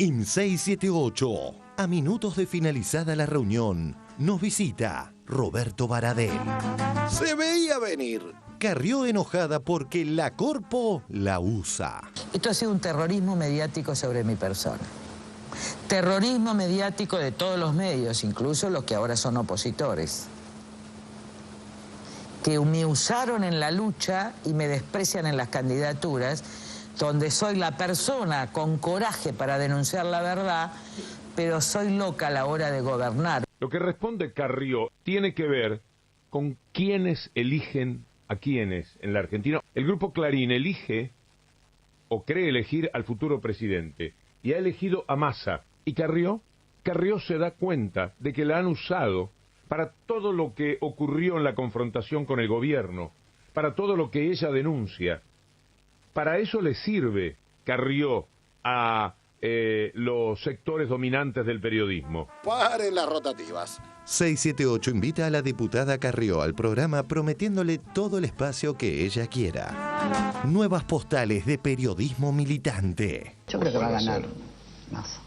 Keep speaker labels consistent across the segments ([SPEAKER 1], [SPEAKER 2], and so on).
[SPEAKER 1] En 678, a minutos de finalizada la reunión, nos visita Roberto Baradel.
[SPEAKER 2] Se veía venir.
[SPEAKER 1] Carrió enojada porque la Corpo la usa.
[SPEAKER 3] Esto ha sido un terrorismo mediático sobre mi persona. Terrorismo mediático de todos los medios, incluso los que ahora son opositores. Que me usaron en la lucha y me desprecian en las candidaturas, donde soy la persona con coraje para denunciar la verdad, pero soy loca a la hora de gobernar.
[SPEAKER 4] Lo que responde Carrió tiene que ver con quiénes eligen a quiénes en la Argentina. El grupo Clarín elige o cree elegir al futuro presidente y ha elegido a Massa. Y Carrió se da cuenta de que la han usado para todo lo que ocurrió en la confrontación con el gobierno, para todo lo que ella denuncia. Para eso le sirve Carrió a los sectores dominantes del periodismo.
[SPEAKER 2] Paren las rotativas.
[SPEAKER 1] 678 invita a la diputada Carrió al programa prometiéndole todo el espacio que ella quiera. Nuevas postales de periodismo militante.
[SPEAKER 5] Yo creo que va a ganar Massa.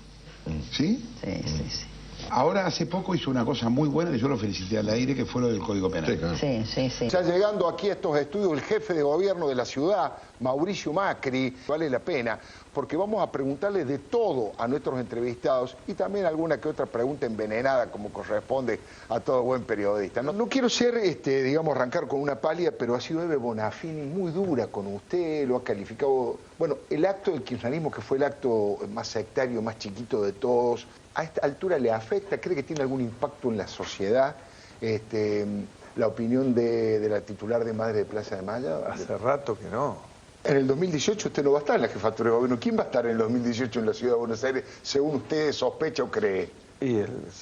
[SPEAKER 6] ¿Sí?
[SPEAKER 5] Sí.
[SPEAKER 6] Ahora hace poco hizo una cosa muy buena que yo lo felicité al aire, que fue lo del Código Penal.
[SPEAKER 5] Sí.
[SPEAKER 2] Ya llegando aquí a estos estudios, el jefe de gobierno de la ciudad, Mauricio Macri, vale la pena, porque vamos a preguntarle de todo a nuestros entrevistados y también alguna que otra pregunta envenenada, como corresponde a todo buen periodista. No quiero ser, arrancar con una palia, pero ha sido Eve Bonafini muy dura con usted, lo ha calificado. Bueno, el acto del kirchnerismo, que fue el acto más sectario, más chiquito de todos, ¿a esta altura le afecta? ¿Cree que tiene algún impacto en la sociedad? La opinión de la titular de Madre de Plaza de Mayo.
[SPEAKER 7] Hace rato que no.
[SPEAKER 2] En el 2018 usted no va a estar en la jefatura de gobierno. ¿Quién va a estar en el 2018 en la ciudad de Buenos Aires, según usted sospecha o cree?
[SPEAKER 7] Y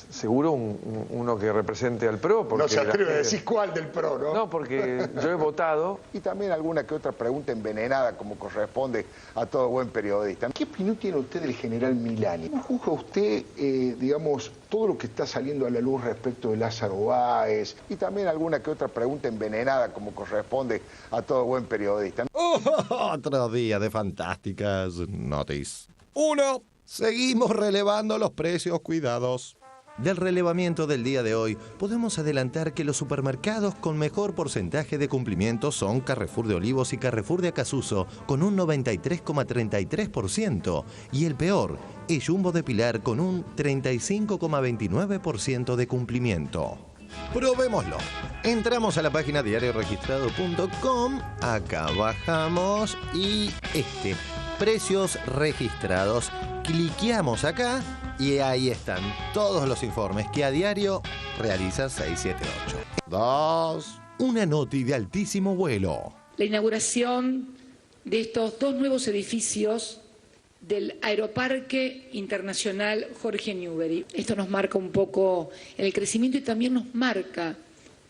[SPEAKER 7] seguro uno que represente al PRO. Porque
[SPEAKER 2] no se atreve a decir cuál del PRO, ¿no?
[SPEAKER 7] No, porque yo he votado.
[SPEAKER 2] Y también alguna que otra pregunta envenenada, como corresponde a todo buen periodista. ¿Qué opinión tiene usted del general Milani? ¿Cómo juzga usted, todo lo que está saliendo a la luz respecto de Lázaro Báez? Y también alguna que otra pregunta envenenada, como corresponde a todo buen periodista.
[SPEAKER 1] Otro día de fantásticas noticias. 1. Seguimos relevando los precios cuidados. Del relevamiento del día de hoy, podemos adelantar que los supermercados con mejor porcentaje de cumplimiento son Carrefour de Olivos y Carrefour de Acasuso, con un 93,33%, y el peor es Jumbo de Pilar, con un 35,29% de cumplimiento. Probémoslo. Entramos a la página diarioregistrado.com, acá bajamos y precios registrados. Cliqueamos acá y ahí están todos los informes que a diario realiza 678. 2. Una noti de altísimo vuelo.
[SPEAKER 8] La inauguración de estos dos nuevos edificios del Aeroparque Internacional Jorge Newbery. Esto nos marca un poco el crecimiento y también nos marca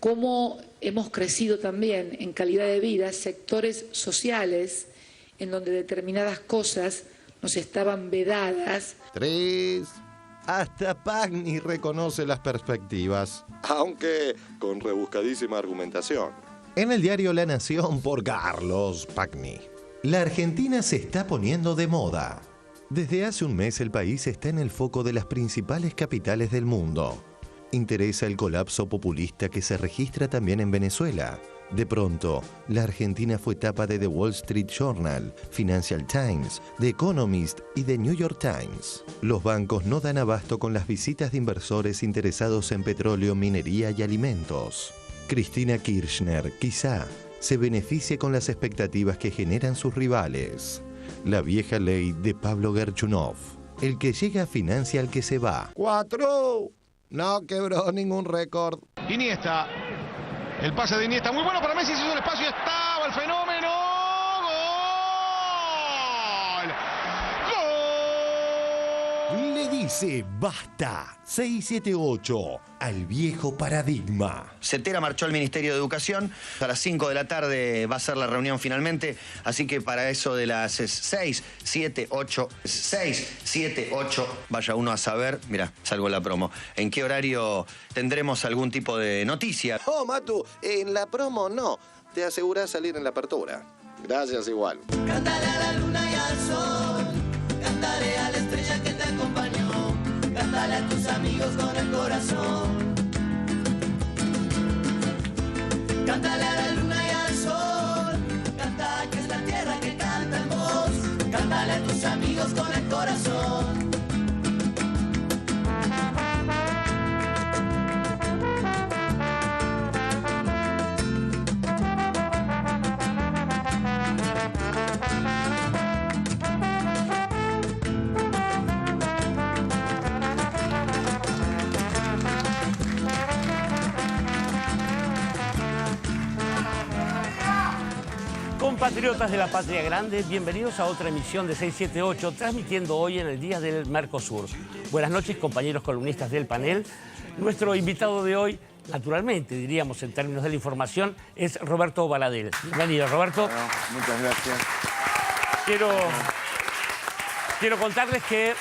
[SPEAKER 8] cómo hemos crecido también en calidad de vida, sectores sociales en donde determinadas cosas nos estaban vedadas.
[SPEAKER 1] 3. Hasta Pagni reconoce las perspectivas.
[SPEAKER 9] Aunque con rebuscadísima argumentación.
[SPEAKER 1] En el diario La Nación por Carlos Pagni. La Argentina se está poniendo de moda. Desde hace un mes el país está en el foco de las principales capitales del mundo. Interesa el colapso populista que se registra también en Venezuela. De pronto, la Argentina fue tapa de The Wall Street Journal, Financial Times, The Economist y The New York Times. Los bancos no dan abasto con las visitas de inversores interesados en petróleo, minería y alimentos. Cristina Kirchner, quizá, se beneficie con las expectativas que generan sus rivales. La vieja ley de Pablo Gerchunov. El que llega financia al que se va.
[SPEAKER 2] 4. No quebró ningún récord.
[SPEAKER 10] Iniesta. El pase de Iniesta, muy bueno para Messi, se hizo el espacio, estaba el fenómeno. ¡Gol!
[SPEAKER 1] Le dice basta 678 al viejo paradigma.
[SPEAKER 11] Cetera marchó al Ministerio de Educación. A las 5 de la tarde va a ser la reunión finalmente. Así que para eso de las 6, 7, 8, vaya uno a saber, mira, salgo la promo, en qué horario tendremos algún tipo de noticia.
[SPEAKER 2] Oh, Matu, en la promo no. Te asegurás salir en la apertura.
[SPEAKER 9] Gracias igual.
[SPEAKER 12] Cántale a la luna y al sol, cántale a la estrella que te todos con el corazón.
[SPEAKER 13] Compatriotas de la Patria Grande, bienvenidos a otra emisión de 678, transmitiendo hoy en el Día del Mercosur. Buenas noches, compañeros columnistas del panel. Nuestro invitado de hoy, naturalmente, diríamos en términos de la información, es Roberto Varadel. Bienvenido, Roberto.
[SPEAKER 14] Bueno, muchas gracias.
[SPEAKER 13] Quiero contarles que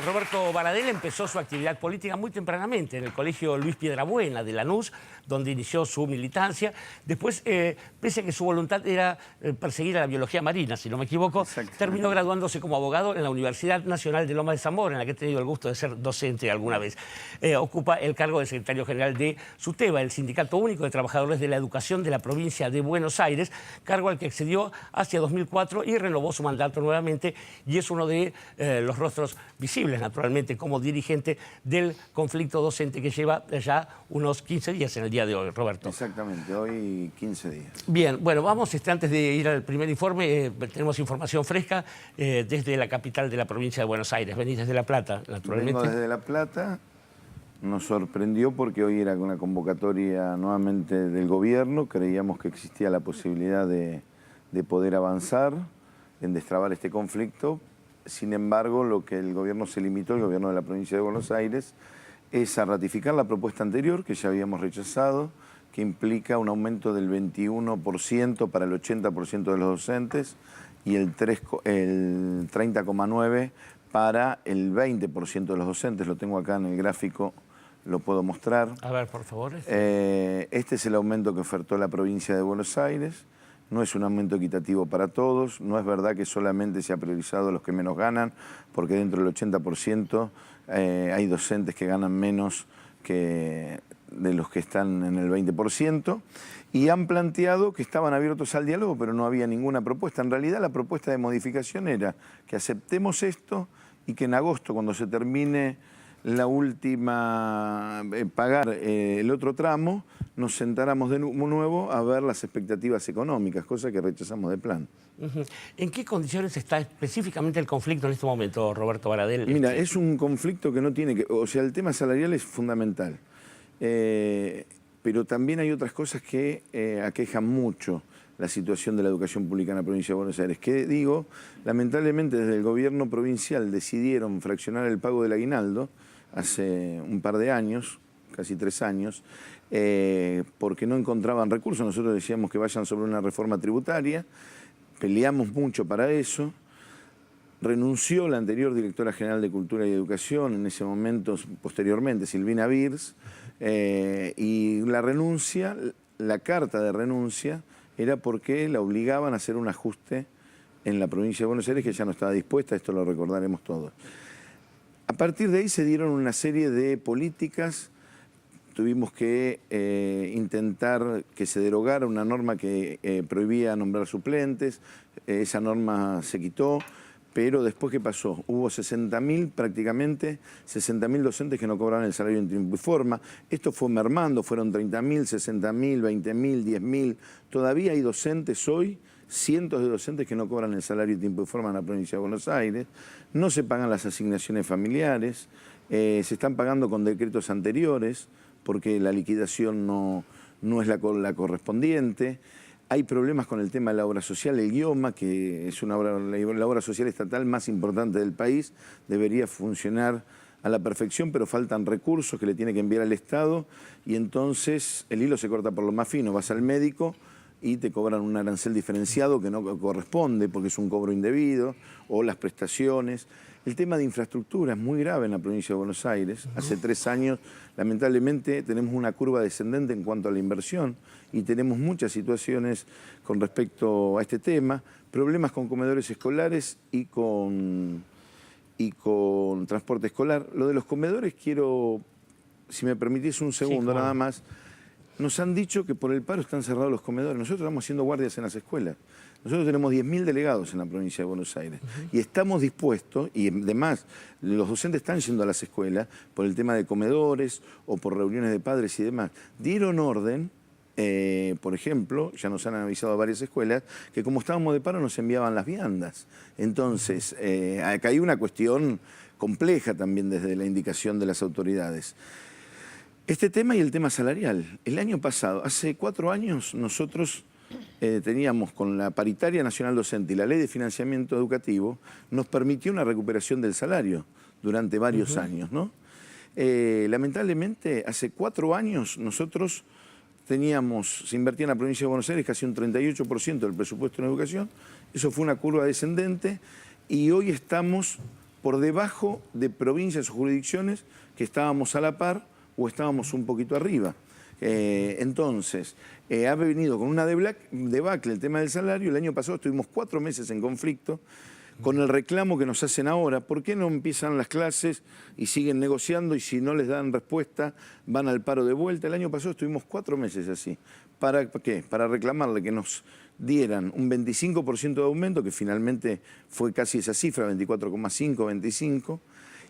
[SPEAKER 13] Roberto Varadel empezó su actividad política muy tempranamente en el Colegio Luis Piedrabuena de Lanús, donde inició su militancia. Después, pese a que su voluntad era perseguir a la biología marina, si no me equivoco, terminó graduándose como abogado en la Universidad Nacional de Loma de Zamora, en la que he tenido el gusto de ser docente alguna vez. Ocupa el cargo de secretario general de SUTEBA, el Sindicato Único de Trabajadores de la Educación de la provincia de Buenos Aires, cargo al que accedió hacia 2004 y renovó su mandato nuevamente, y es uno de los rostros visibles, naturalmente, como dirigente del conflicto docente que lleva ya unos 15 días en el día de hoy, Roberto.
[SPEAKER 14] Exactamente, hoy 15 días.
[SPEAKER 13] Bien, bueno, vamos, antes de ir al primer informe, tenemos información fresca desde la capital de la provincia de Buenos Aires. Venís desde La Plata, naturalmente.
[SPEAKER 14] Vengo desde La Plata. Nos sorprendió porque hoy era una convocatoria nuevamente del gobierno. Creíamos que existía la posibilidad de poder avanzar en destrabar este conflicto. Sin embargo, lo que el gobierno se limitó, el gobierno de la provincia de Buenos Aires, es a ratificar la propuesta anterior que ya habíamos rechazado, que implica un aumento del 21% para el 80% de los docentes y el 30,9% para el 20% de los docentes. Lo tengo acá en el gráfico, lo puedo mostrar.
[SPEAKER 13] A ver, por favor.
[SPEAKER 14] Este es el aumento que ofertó la provincia de Buenos Aires. No es un aumento equitativo para todos, no es verdad que solamente se ha priorizado a los que menos ganan, porque dentro del 80% hay docentes que ganan menos que de los que están en el 20%, y han planteado que estaban abiertos al diálogo, pero no había ninguna propuesta. En realidad la propuesta de modificación era que aceptemos esto y que en agosto, cuando se termine la última, pagar el otro tramo, nos sentáramos de nuevo a ver las expectativas económicas, cosa que rechazamos de plan.
[SPEAKER 13] ¿En qué condiciones está específicamente el conflicto en este momento, Roberto Varadel?
[SPEAKER 14] Mira, es un conflicto que no tiene que... O sea, el tema salarial es fundamental, pero también hay otras cosas que aquejan mucho la situación de la educación pública en la provincia de Buenos Aires. Que digo, lamentablemente desde el gobierno provincial decidieron fraccionar el pago del aguinaldo hace un par de años, casi 3 años, porque no encontraban recursos. Nosotros decíamos que vayan sobre una reforma tributaria, peleamos mucho para eso. Renunció la anterior directora general de Cultura y Educación, en ese momento, posteriormente, Silvina Virs, y la renuncia, la carta de renuncia, era porque la obligaban a hacer un ajuste en la provincia de Buenos Aires que ya no estaba dispuesta, esto lo recordaremos todos. A partir de ahí se dieron una serie de políticas. Tuvimos que intentar que se derogara una norma que prohibía nombrar suplentes. Esa norma se quitó, pero después, ¿qué pasó? Hubo 60.000, prácticamente 60.000 docentes que no cobraban el salario en tiempo y forma. Esto fue mermando, fueron 30.000, 60.000, 20.000, 10.000. Todavía hay docentes hoy, cientos de docentes que no cobran el salario en tiempo y forma en la provincia de Buenos Aires. No se pagan las asignaciones familiares, se están pagando con decretos anteriores, porque la liquidación no es la correspondiente. Hay problemas con el tema de la obra social, el IOMA, que es la obra social estatal más importante del país, debería funcionar a la perfección, pero faltan recursos que le tiene que enviar al Estado, y entonces el hilo se corta por lo más fino. Vas al médico y te cobran un arancel diferenciado que no corresponde porque es un cobro indebido, o las prestaciones. El tema de infraestructura es muy grave en la provincia de Buenos Aires. Hace 3 años, lamentablemente, tenemos una curva descendente en cuanto a la inversión y tenemos muchas situaciones con respecto a este tema, problemas con comedores escolares y con transporte escolar. Lo de los comedores quiero, si me permitís un segundo nada más. Nos han dicho que por el paro están cerrados los comedores. Nosotros estamos haciendo guardias en las escuelas. Nosotros tenemos 10.000 delegados en la provincia de Buenos Aires y estamos dispuestos, y además los docentes están yendo a las escuelas por el tema de comedores o por reuniones de padres y demás. Dieron orden, por ejemplo, ya nos han avisado varias escuelas, que como estábamos de paro nos enviaban las viandas. Entonces, acá hay una cuestión compleja también desde la indicación de las autoridades. Este tema y el tema salarial. El año pasado, hace 4 años, nosotros teníamos con la paritaria nacional docente y la ley de financiamiento educativo, nos permitió una recuperación del salario durante varios años, ¿no? Lamentablemente, hace 4 años nosotros teníamos, se invertía en la provincia de Buenos Aires casi un 38% del presupuesto en educación, eso fue una curva descendente y hoy estamos por debajo de provincias o jurisdicciones que estábamos a la par o estábamos un poquito arriba. Entonces, ha venido con una debacle el tema del salario. El año pasado estuvimos 4 meses en conflicto con el reclamo que nos hacen ahora. ¿Por qué no empiezan las clases y siguen negociando y si no les dan respuesta van al paro de vuelta? El año pasado estuvimos 4 meses así. ¿Para qué? Para reclamarle que nos dieran un 25% de aumento, que finalmente fue casi esa cifra, 24,5, 25,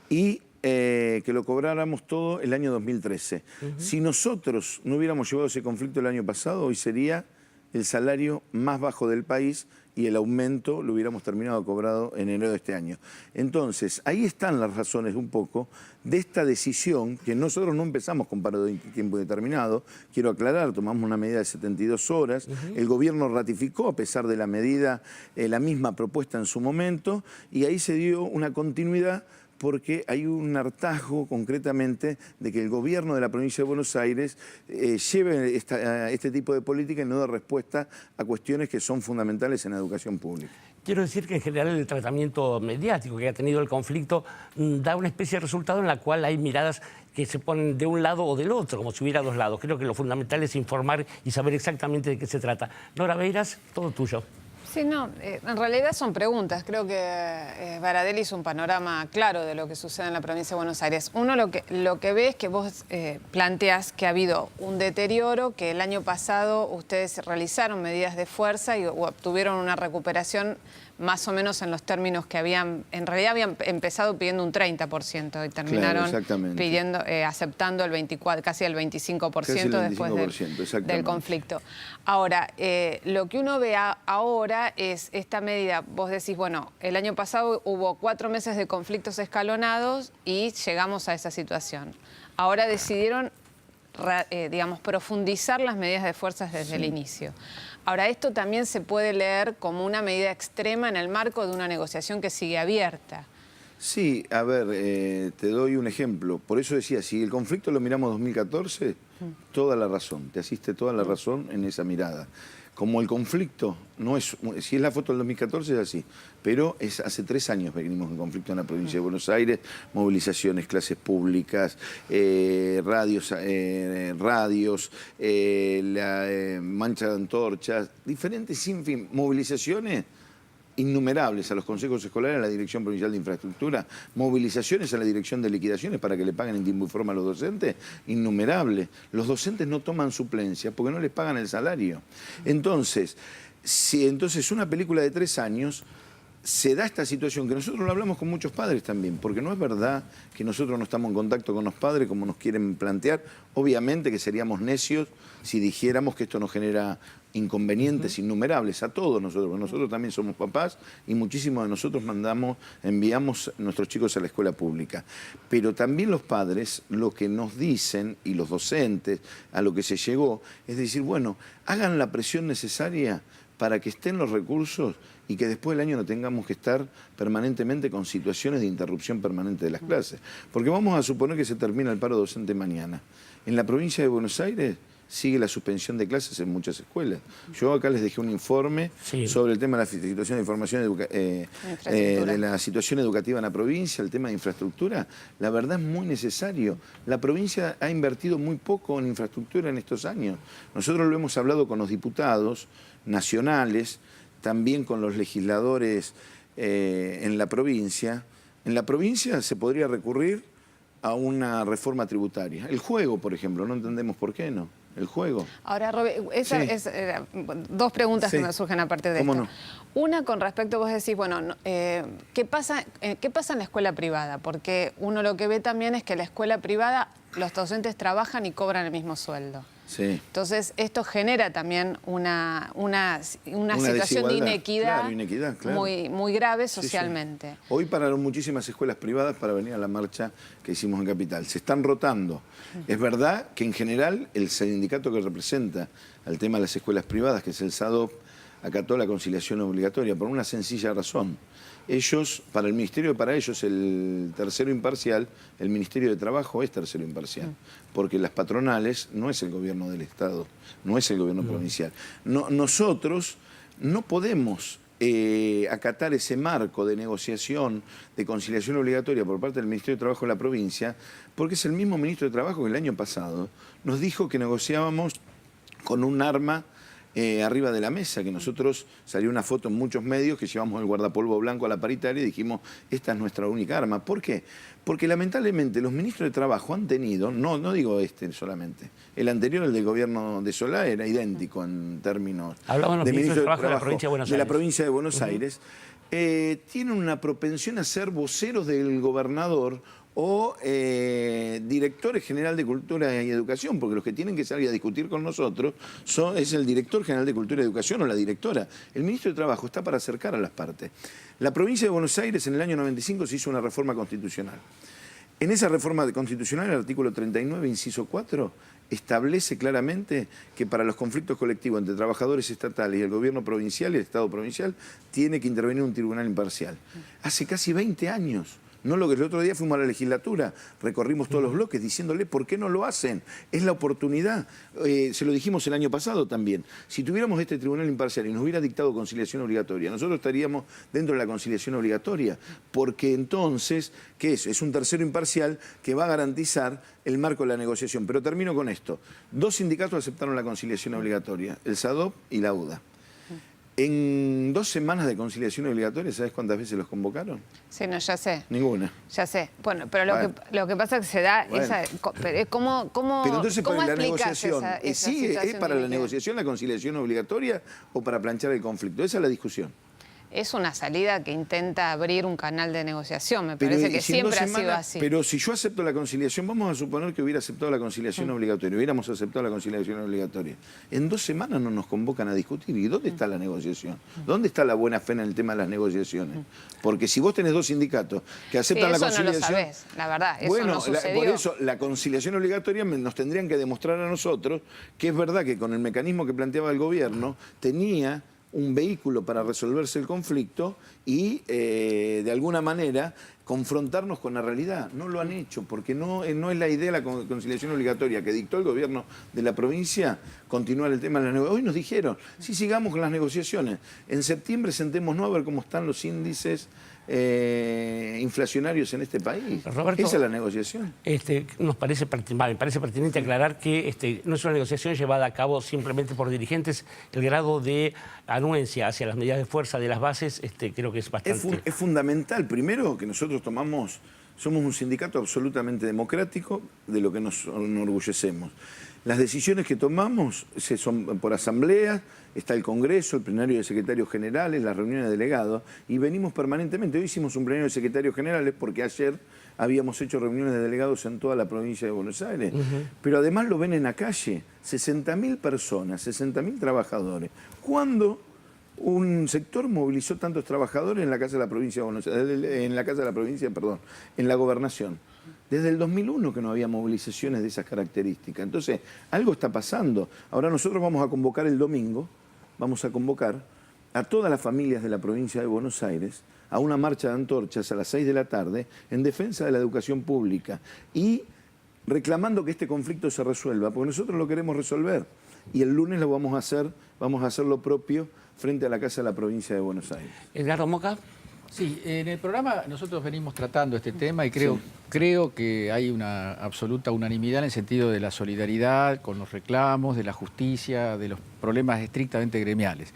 [SPEAKER 14] y que lo cobráramos todo el año 2013. Si nosotros no hubiéramos llevado ese conflicto el año pasado, hoy sería el salario más bajo del país y el aumento lo hubiéramos terminado cobrado en enero de este año. Entonces, ahí están las razones un poco de esta decisión, que nosotros no empezamos con paro de tiempo determinado. Quiero aclarar, tomamos una medida de 72 horas, el gobierno ratificó a pesar de la medida la misma propuesta en su momento y ahí se dio una continuidad porque hay un hartazgo concretamente de que el gobierno de la provincia de Buenos Aires lleve este tipo de política y no dé respuesta a cuestiones que son fundamentales en la educación pública.
[SPEAKER 13] Quiero decir que en general el tratamiento mediático que ha tenido el conflicto da una especie de resultado en la cual hay miradas que se ponen de un lado o del otro, como si hubiera dos lados. Creo que lo fundamental es informar y saber exactamente de qué se trata. Nora Beiras, todo tuyo.
[SPEAKER 15] Sí, no, en realidad son preguntas. Creo que Baradel hizo un panorama claro de lo que sucede en la provincia de Buenos Aires. Uno lo que ve es que vos planteás que ha habido un deterioro, que el año pasado ustedes realizaron medidas de fuerza y obtuvieron una recuperación más o menos en los términos que en realidad habían empezado pidiendo un 30% y terminaron pidiendo, aceptando el 24, casi el 25% después del conflicto. Ahora, lo que uno ve ahora es esta medida, vos decís, bueno, el año pasado hubo 4 meses de conflictos escalonados y llegamos a esa situación. Ahora decidieron, digamos, profundizar las medidas de fuerzas desde el inicio. Ahora, esto también se puede leer como una medida extrema en el marco de una negociación que sigue abierta.
[SPEAKER 14] Sí, a ver, te doy un ejemplo. Por eso decía, si el conflicto lo miramos 2014, toda la razón, te asiste toda la razón en esa mirada. Como el conflicto no es, si es la foto del 2014 es así, pero es hace 3 años que venimos en conflicto en la provincia de Buenos Aires, movilizaciones, clases públicas, radios, la mancha de antorchas, diferentes, sin fin, movilizaciones innumerables a los consejos escolares, a la Dirección Provincial de Infraestructura, movilizaciones a la Dirección de Liquidaciones para que le paguen en tiempo y forma a los docentes, innumerables. Los docentes no toman suplencia porque no les pagan el salario. Entonces, si una película de 3 años se da esta situación, que nosotros lo hablamos con muchos padres también, porque no es verdad que nosotros no estamos en contacto con los padres como nos quieren plantear. Obviamente que seríamos necios si dijéramos que esto nos genera inconvenientes innumerables a todos nosotros, porque nosotros también somos papás y muchísimos de nosotros enviamos a nuestros chicos a la escuela pública. Pero también los padres, lo que nos dicen, y los docentes, a lo que se llegó, es decir, bueno, hagan la presión necesaria para que estén los recursos y que después del año no tengamos que estar permanentemente con situaciones de interrupción permanente de las clases. Porque vamos a suponer que se termina el paro docente mañana. En la provincia de Buenos Aires sigue la suspensión de clases en muchas escuelas. Yo acá les dejé un informe sobre el tema de la situación de información de la situación educativa en la provincia, el tema de infraestructura. La verdad es muy necesario. La provincia ha invertido muy poco en infraestructura en estos años. Nosotros lo hemos hablado con los diputados nacionales, también con los legisladores en la provincia. En la provincia se podría recurrir a una reforma tributaria. El juego, por ejemplo, no entendemos por qué no. el juego.
[SPEAKER 15] Ahora, Robe, dos preguntas que me surgen aparte de esto.
[SPEAKER 14] No?
[SPEAKER 15] Una con respecto, vos decís, bueno, ¿qué pasa en la escuela privada? Porque uno lo que ve también es que en la escuela privada los docentes trabajan y cobran el mismo sueldo.
[SPEAKER 14] Sí.
[SPEAKER 15] Entonces, esto genera también una situación de inequidad,
[SPEAKER 14] claro.
[SPEAKER 15] muy grave socialmente.
[SPEAKER 14] Sí. Hoy pararon muchísimas escuelas privadas para venir a la marcha que hicimos en Capital. Se están rotando. Es verdad que en general el sindicato que representa al tema de las escuelas privadas, que es el SADOP, acató la conciliación obligatoria por una sencilla razón. Ellos, para el Ministerio, para ellos el tercero imparcial, el Ministerio de Trabajo es tercero imparcial, porque las patronales no es el gobierno del Estado, no es el gobierno provincial. Nosotros no podemos acatar ese marco de negociación, de conciliación obligatoria por parte del Ministerio de Trabajo de la provincia, porque es el mismo Ministro de Trabajo que el año pasado nos dijo que negociábamos con un arma arriba de la mesa, que nosotros salió una foto en muchos medios que llevamos el guardapolvo blanco a la paritaria y dijimos, esta es nuestra única arma. ¿Por qué? Porque lamentablemente los ministros de Trabajo han tenido, no digo este solamente, el anterior, el del gobierno de Solá, era idéntico en términos
[SPEAKER 13] de
[SPEAKER 14] ministro de Trabajo
[SPEAKER 13] de la provincia de Buenos Aires.
[SPEAKER 14] De la provincia de Buenos Aires. Tienen una propensión a ser voceros del gobernador o directores general de Cultura y Educación, porque los que tienen que salir a discutir con nosotros es el director general de Cultura y Educación o la directora. El ministro de Trabajo está para acercar a las partes. La provincia de Buenos Aires en el año 95 se hizo una reforma constitucional. En esa reforma constitucional, el artículo 39, inciso 4, establece claramente que para los conflictos colectivos entre trabajadores estatales y el gobierno provincial, el Estado provincial, tiene que intervenir un tribunal imparcial. Hace casi 20 años. No lo que el otro día fuimos a la legislatura, recorrimos todos los bloques diciéndole por qué no lo hacen. Es la oportunidad. Se lo dijimos el año pasado también. Si tuviéramos este tribunal imparcial y nos hubiera dictado conciliación obligatoria, nosotros estaríamos dentro de la conciliación obligatoria. Porque entonces, ¿qué es? Es un tercero imparcial que va a garantizar el marco de la negociación. Pero termino con esto. 2 sindicatos aceptaron la conciliación obligatoria, el SADOP y la UDA. En 2 semanas de conciliación obligatoria, ¿sabes cuántas veces los convocaron?
[SPEAKER 15] Sí, no, ya sé.
[SPEAKER 14] Ninguna.
[SPEAKER 15] Ya sé. Bueno, pero lo que pasa es que se da esa... ¿Cómo
[SPEAKER 14] pero entonces para la negociación,
[SPEAKER 15] esa
[SPEAKER 14] ¿sí es para la
[SPEAKER 15] negociación
[SPEAKER 14] negociación la conciliación obligatoria o para planchar el conflicto? Esa es la discusión.
[SPEAKER 15] Es una salida que intenta abrir un canal de negociación. Me parece que siempre ha sido así.
[SPEAKER 14] Pero si yo acepto la conciliación, vamos a suponer que hubiera aceptado la conciliación obligatoria, hubiéramos aceptado la conciliación obligatoria. En 2 semanas no nos convocan a discutir. ¿Y dónde está la negociación? ¿Dónde está la buena fe en el tema de las negociaciones? Porque si vos tenés 2 sindicatos que aceptan la conciliación...
[SPEAKER 15] Eso no lo sabés, la verdad, eso
[SPEAKER 14] bueno,
[SPEAKER 15] no sucedió.
[SPEAKER 14] por eso la conciliación obligatoria nos tendrían que demostrar a nosotros que es verdad que con el mecanismo que planteaba el gobierno tenía un vehículo para resolverse el conflicto y de alguna manera confrontarnos con la realidad. No lo han hecho porque no es la idea de la conciliación obligatoria que dictó el gobierno de la provincia continuar el tema de las negociaciones. Hoy nos dijeron, sí, sigamos con las negociaciones. En septiembre sentémonos a ver cómo están los índices inflacionarios en este país.
[SPEAKER 13] Roberto,
[SPEAKER 14] esa es la negociación.
[SPEAKER 13] Me parece pertinente aclarar que no es una negociación llevada a cabo simplemente por dirigentes. El grado de anuencia hacia las medidas de fuerza de las bases creo que es bastante...
[SPEAKER 14] Es fundamental. Primero, que nosotros somos un sindicato absolutamente democrático, de lo que nos enorgullecemos. Las decisiones que tomamos son por asamblea, está el Congreso, el plenario de secretarios generales, las reuniones de delegados, y venimos permanentemente. Hoy hicimos un plenario de secretarios generales porque ayer habíamos hecho reuniones de delegados en toda la provincia de Buenos Aires. Pero además lo ven en la calle, 60.000 personas, 60.000 trabajadores. ¿Cuándo un sector movilizó tantos trabajadores en la Casa de la Provincia de Buenos Aires, en la Gobernación? Desde el 2001 que no había movilizaciones de esas características. Entonces, algo está pasando. Ahora nosotros vamos a convocar el domingo, vamos a convocar a todas las familias de la provincia de Buenos Aires a una marcha de antorchas a las 6 de la tarde en defensa de la educación pública y reclamando que este conflicto se resuelva, porque nosotros lo queremos resolver. Y el lunes lo vamos a hacer lo propio frente a la Casa de la Provincia de Buenos Aires.
[SPEAKER 13] Edgardo Moca.
[SPEAKER 16] Sí, en el programa nosotros venimos tratando este tema y creo que hay una absoluta unanimidad en el sentido de la solidaridad con los reclamos, de la justicia, de los problemas estrictamente gremiales.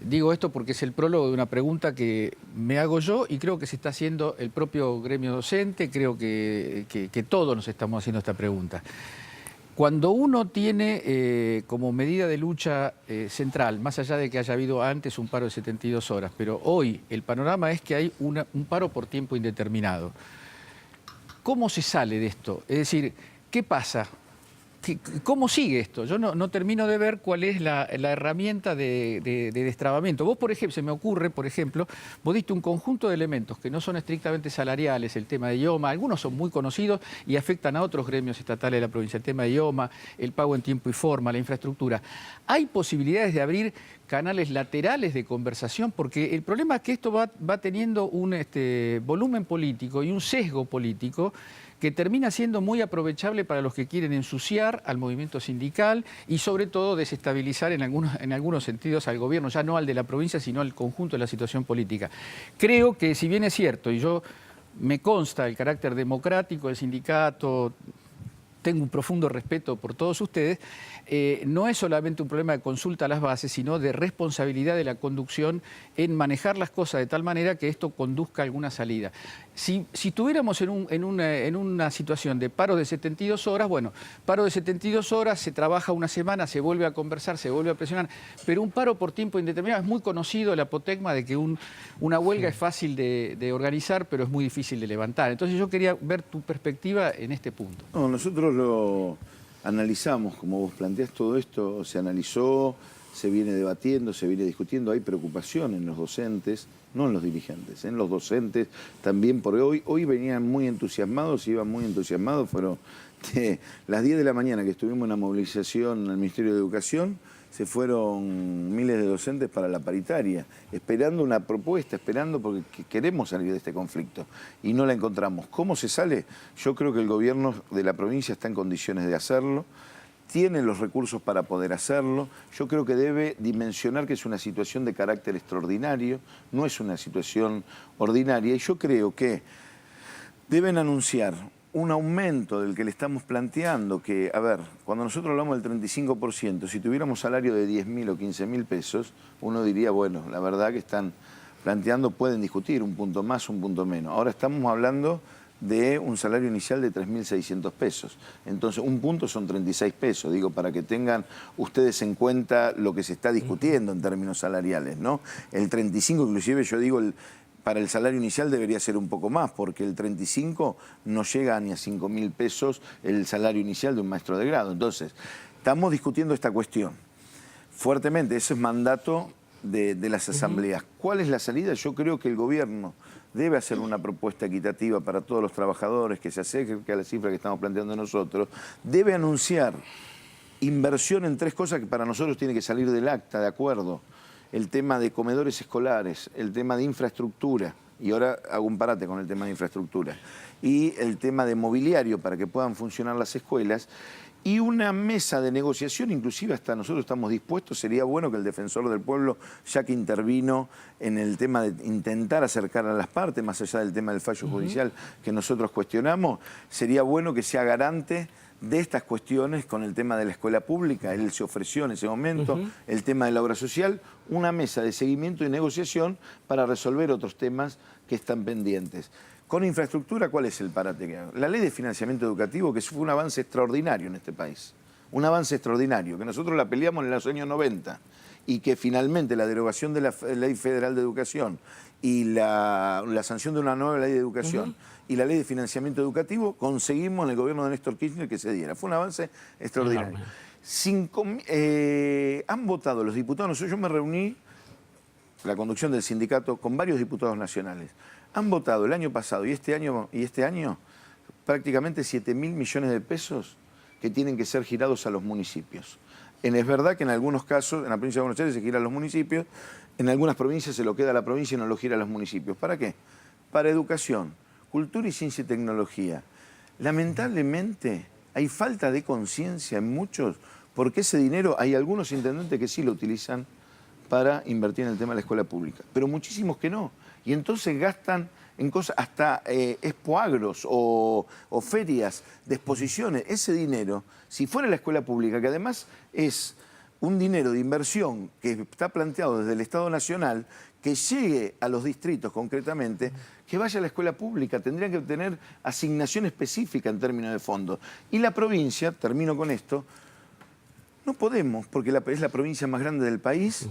[SPEAKER 16] Digo esto porque es el prólogo de una pregunta que me hago yo y creo que se está haciendo el propio gremio docente, creo que todos nos estamos haciendo esta pregunta. Cuando uno tiene como medida de lucha central, más allá de que haya habido antes un paro de 72 horas, pero hoy el panorama es que hay un paro por tiempo indeterminado. ¿Cómo se sale de esto? Es decir, ¿qué pasa? ¿Cómo sigue esto? Yo no termino de ver cuál es la herramienta de destrabamiento. Vos, por ejemplo, se me ocurre, por ejemplo, vos diste un conjunto de elementos que no son estrictamente salariales, el tema de IOMA, algunos son muy conocidos y afectan a otros gremios estatales de la provincia, el tema de IOMA, el pago en tiempo y forma, la infraestructura. ¿Hay posibilidades de abrir canales laterales de conversación? Porque el problema es que esto va teniendo un volumen político y un sesgo político que termina siendo muy aprovechable para los que quieren ensuciar al movimiento sindical y sobre todo desestabilizar en algunos sentidos al gobierno, ya no al de la provincia, sino al conjunto de la situación política. Creo que si bien es cierto, y yo me consta el carácter democrático del sindicato, tengo un profundo respeto por todos ustedes, no es solamente un problema de consulta a las bases, sino de responsabilidad de la conducción en manejar las cosas de tal manera que esto conduzca a alguna salida. Si estuviéramos en una situación de paro de 72 horas, bueno, paro de 72 horas, se trabaja una semana, se vuelve a conversar, se vuelve a presionar, pero un paro por tiempo indeterminado es muy conocido el apotegma de que una huelga es fácil de organizar, pero es muy difícil de levantar. Entonces yo quería ver tu perspectiva en este punto.
[SPEAKER 14] No, nosotros lo analizamos, como vos planteás, todo esto se analizó, se viene debatiendo, se viene discutiendo, hay preocupación en los docentes, no en los dirigentes, en los docentes también, porque hoy venían muy entusiasmados, iban muy entusiasmados, fueron las 10 de la mañana que estuvimos en una movilización en el Ministerio de Educación, se fueron miles de docentes para la paritaria, esperando una propuesta, esperando porque queremos salir de este conflicto y no la encontramos. ¿Cómo se sale? Yo creo que el gobierno de la provincia está en condiciones de hacerlo, tiene los recursos para poder hacerlo. Yo creo que debe dimensionar que es una situación de carácter extraordinario, no es una situación ordinaria, y yo creo que deben anunciar un aumento del que le estamos planteando, que, a ver, cuando nosotros hablamos del 35%, si tuviéramos salario de 10.000 o 15.000 pesos, uno diría, bueno, la verdad que están planteando, pueden discutir un punto más, un punto menos. Ahora estamos hablando de un salario inicial de 3.600 pesos. Entonces, un punto son 36 pesos, digo, para que tengan ustedes en cuenta lo que se está discutiendo en términos salariales, ¿no? El 35, inclusive yo digo, para el salario inicial debería ser un poco más, porque el 35 no llega ni a 5.000 pesos el salario inicial de un maestro de grado. Entonces, estamos discutiendo esta cuestión fuertemente, ese es mandato de las asambleas. ¿Cuál es la salida? Yo creo que el gobierno debe hacer una propuesta equitativa para todos los trabajadores que se acerque a la cifra que estamos planteando nosotros. Debe anunciar inversión en 3 cosas que para nosotros tiene que salir del acta, de acuerdo. El tema de comedores escolares, el tema de infraestructura, y ahora hago un parate con el tema de infraestructura, y el tema de mobiliario para que puedan funcionar las escuelas, y una mesa de negociación, inclusive hasta nosotros estamos dispuestos, sería bueno que el defensor del pueblo, ya que intervino en el tema de intentar acercar a las partes, más allá del tema del fallo judicial que nosotros cuestionamos, sería bueno que sea garante de estas cuestiones con el tema de la escuela pública. Él se ofreció en ese momento, el tema de la obra social, una mesa de seguimiento y negociación para resolver otros temas que están pendientes. Con infraestructura, ¿cuál es el parate que hago? La ley de financiamiento educativo, que fue un avance extraordinario en este país. Un avance extraordinario, que nosotros la peleamos en los años 90 y que finalmente la derogación de la Ley Federal de Educación y la sanción de una nueva ley de educación y la ley de financiamiento educativo, conseguimos en el gobierno de Néstor Kirchner que se diera. Fue un avance extraordinario. Han votado los diputados, yo me reuní, la conducción del sindicato, con varios diputados nacionales. Han votado el año pasado y este año prácticamente 7.000 millones de pesos que tienen que ser girados a los municipios. Es verdad que en algunos casos, en la provincia de Buenos Aires se gira a los municipios, en algunas provincias se lo queda a la provincia y no lo gira a los municipios. ¿Para qué? Para educación, cultura y ciencia y tecnología. Lamentablemente hay falta de conciencia en muchos, porque ese dinero, hay algunos intendentes que sí lo utilizan para invertir en el tema de la escuela pública, pero muchísimos que no. Y entonces gastan en cosas, hasta expoagros o ferias de exposiciones. Ese dinero, si fuera la escuela pública, que además es un dinero de inversión que está planteado desde el Estado Nacional, que llegue a los distritos concretamente, que vaya a la escuela pública, tendrían que tener asignación específica en términos de fondos. Y la provincia, termino con esto, no podemos, porque es la provincia más grande del país,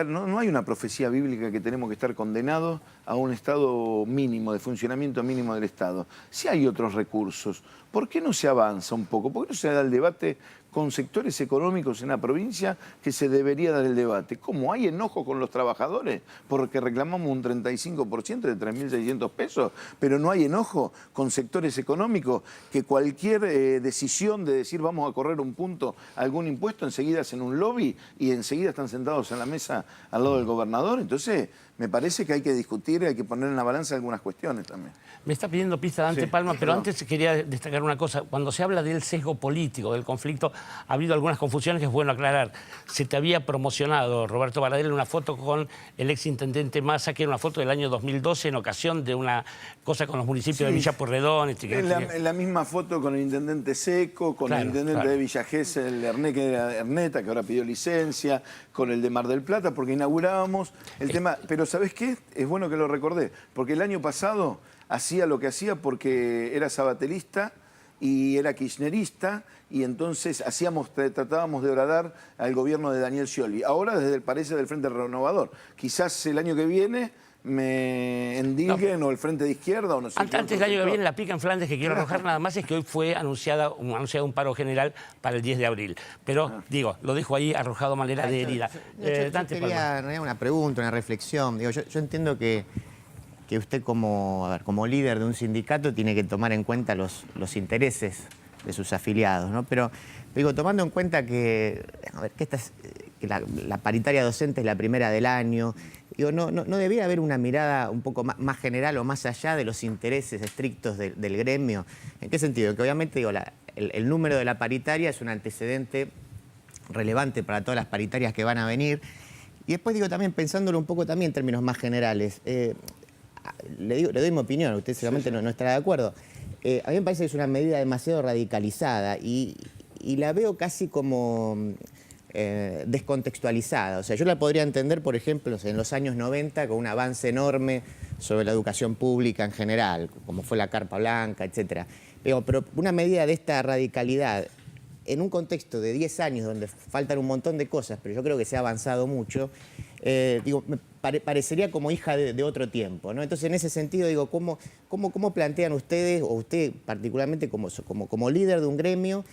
[SPEAKER 14] no hay una profecía bíblica que tenemos que estar condenados a un estado mínimo, de funcionamiento mínimo del Estado. Si hay otros recursos, ¿por qué no se avanza un poco? ¿Por qué no se da el debate con sectores económicos en la provincia que se debería dar el debate? ¿Cómo hay enojo con los trabajadores porque reclamamos un 35% de 3.600 pesos, pero no hay enojo con sectores económicos que cualquier decisión de decir vamos a correr un punto algún impuesto, enseguida hacen un lobby y enseguida están sentados en la mesa al lado del gobernador? Entonces, me parece que hay que discutir, hay que poner en la balanza algunas cuestiones también.
[SPEAKER 13] Me está pidiendo pista Dante Palma, pero antes quería destacar una cosa. Cuando se habla del sesgo político, del conflicto, ha habido algunas confusiones que es bueno aclarar. Se te había promocionado, Roberto Baradel, una foto con el exintendente Massa, que era una foto del año 2012 en ocasión de una cosa con los municipios de Villa Pueyrredón.
[SPEAKER 14] En la misma foto con el intendente Seco, con el intendente de Villa Gesell, que era Erneta, que ahora pidió licencia, con el de Mar del Plata, porque inaugurábamos el tema. Pero ¿sabés qué? Es bueno que lo recordé, porque el año pasado hacía lo que hacía porque era sabatelista y era kirchnerista, y entonces tratábamos de horadar al gobierno de Daniel Scioli. Ahora parece del Frente Renovador. Quizás el año que viene me endilguen o el Frente de Izquierda o no sé.
[SPEAKER 13] Antes del año que viene, la pica en Flandes que quiero arrojar nada más es que hoy fue anunciado un paro general para el 10 de abril. Pero, digo, lo dejo ahí arrojado a manera de herida.
[SPEAKER 17] Yo quería una pregunta, una reflexión. Digo, yo entiendo que usted como líder de un sindicato tiene que tomar en cuenta los intereses de sus afiliados, ¿no? Pero digo, tomando en cuenta que la paritaria docente es la primera del año, digo, no debería haber una mirada un poco más general o más allá de los intereses estrictos del gremio. ¿En qué sentido? Que obviamente digo, el número de la paritaria es un antecedente relevante para todas las paritarias que van a venir. Y después digo también, pensándolo un poco también en términos más generales, le doy mi opinión, usted seguramente no estará de acuerdo. A mí me parece que es una medida demasiado radicalizada y la veo casi como descontextualizada. O sea, yo la podría entender, por ejemplo, en los años 90 con un avance enorme sobre la educación pública en general, como fue la Carpa Blanca, etc. Pero una medida de esta radicalidad en un contexto de 10 años donde faltan un montón de cosas, pero yo creo que se ha avanzado mucho, me parecería como hija de otro tiempo, ¿no? Entonces, en ese sentido, digo, ¿cómo plantean ustedes, o usted particularmente como líder de un gremio,